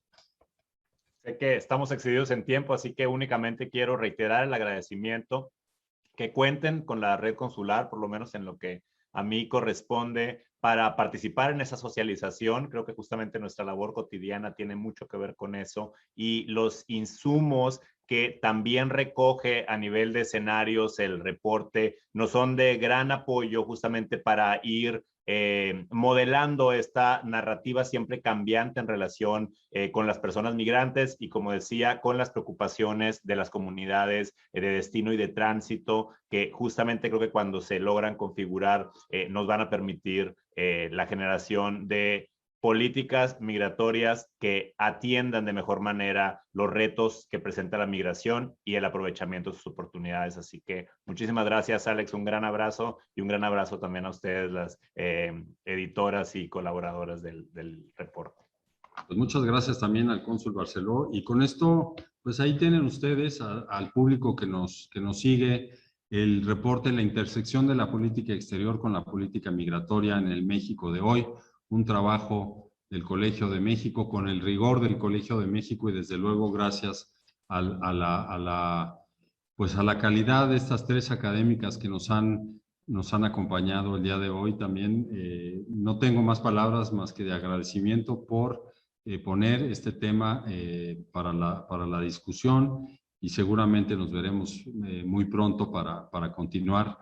Sé que estamos excedidos en tiempo, así que únicamente quiero reiterar el agradecimiento, que cuenten con la red consular, por lo menos en lo que a mí corresponde, para participar en esa socialización. Creo que justamente nuestra labor cotidiana tiene mucho que ver con eso, y los insumos que también recoge a nivel de escenarios el reporte nos son de gran apoyo justamente para ir modelando esta narrativa siempre cambiante en relación con las personas migrantes y, como decía, con las preocupaciones de las comunidades de destino y de tránsito, que justamente creo que cuando se logran configurar nos van a permitir la generación de políticas migratorias que atiendan de mejor manera los retos que presenta la migración y el aprovechamiento de sus oportunidades. Así que muchísimas gracias, Alex, un gran abrazo, y un gran abrazo también a ustedes, las editoras y colaboradoras del reporte. Pues muchas gracias también al cónsul Barceló, y con esto, pues ahí tienen ustedes al público que nos sigue el reporte, la intersección de la política exterior con la política migratoria en el México de hoy, un trabajo del Colegio de México con el rigor del Colegio de México, y desde luego gracias a la calidad de estas tres académicas que nos han acompañado el día de hoy. También no tengo más palabras más que de agradecimiento por poner este tema para la discusión, y seguramente nos veremos muy pronto para continuar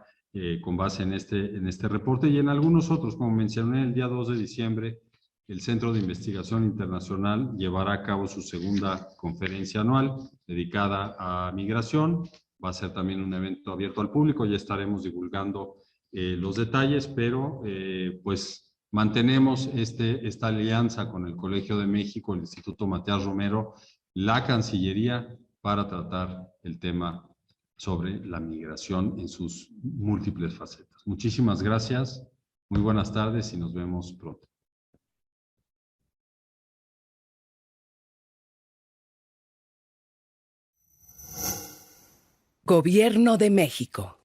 con base en este reporte y en algunos otros. Como mencioné, el día 2 de diciembre el Centro de Investigación Internacional llevará a cabo su segunda conferencia anual dedicada a migración. Va a ser también un evento abierto al público, ya estaremos divulgando los detalles, pero pues mantenemos esta alianza con el Colegio de México, el Instituto Matías Romero, la Cancillería, para tratar el tema sobre la migración en sus múltiples facetas. Muchísimas gracias, muy buenas tardes y nos vemos pronto. Gobierno de México.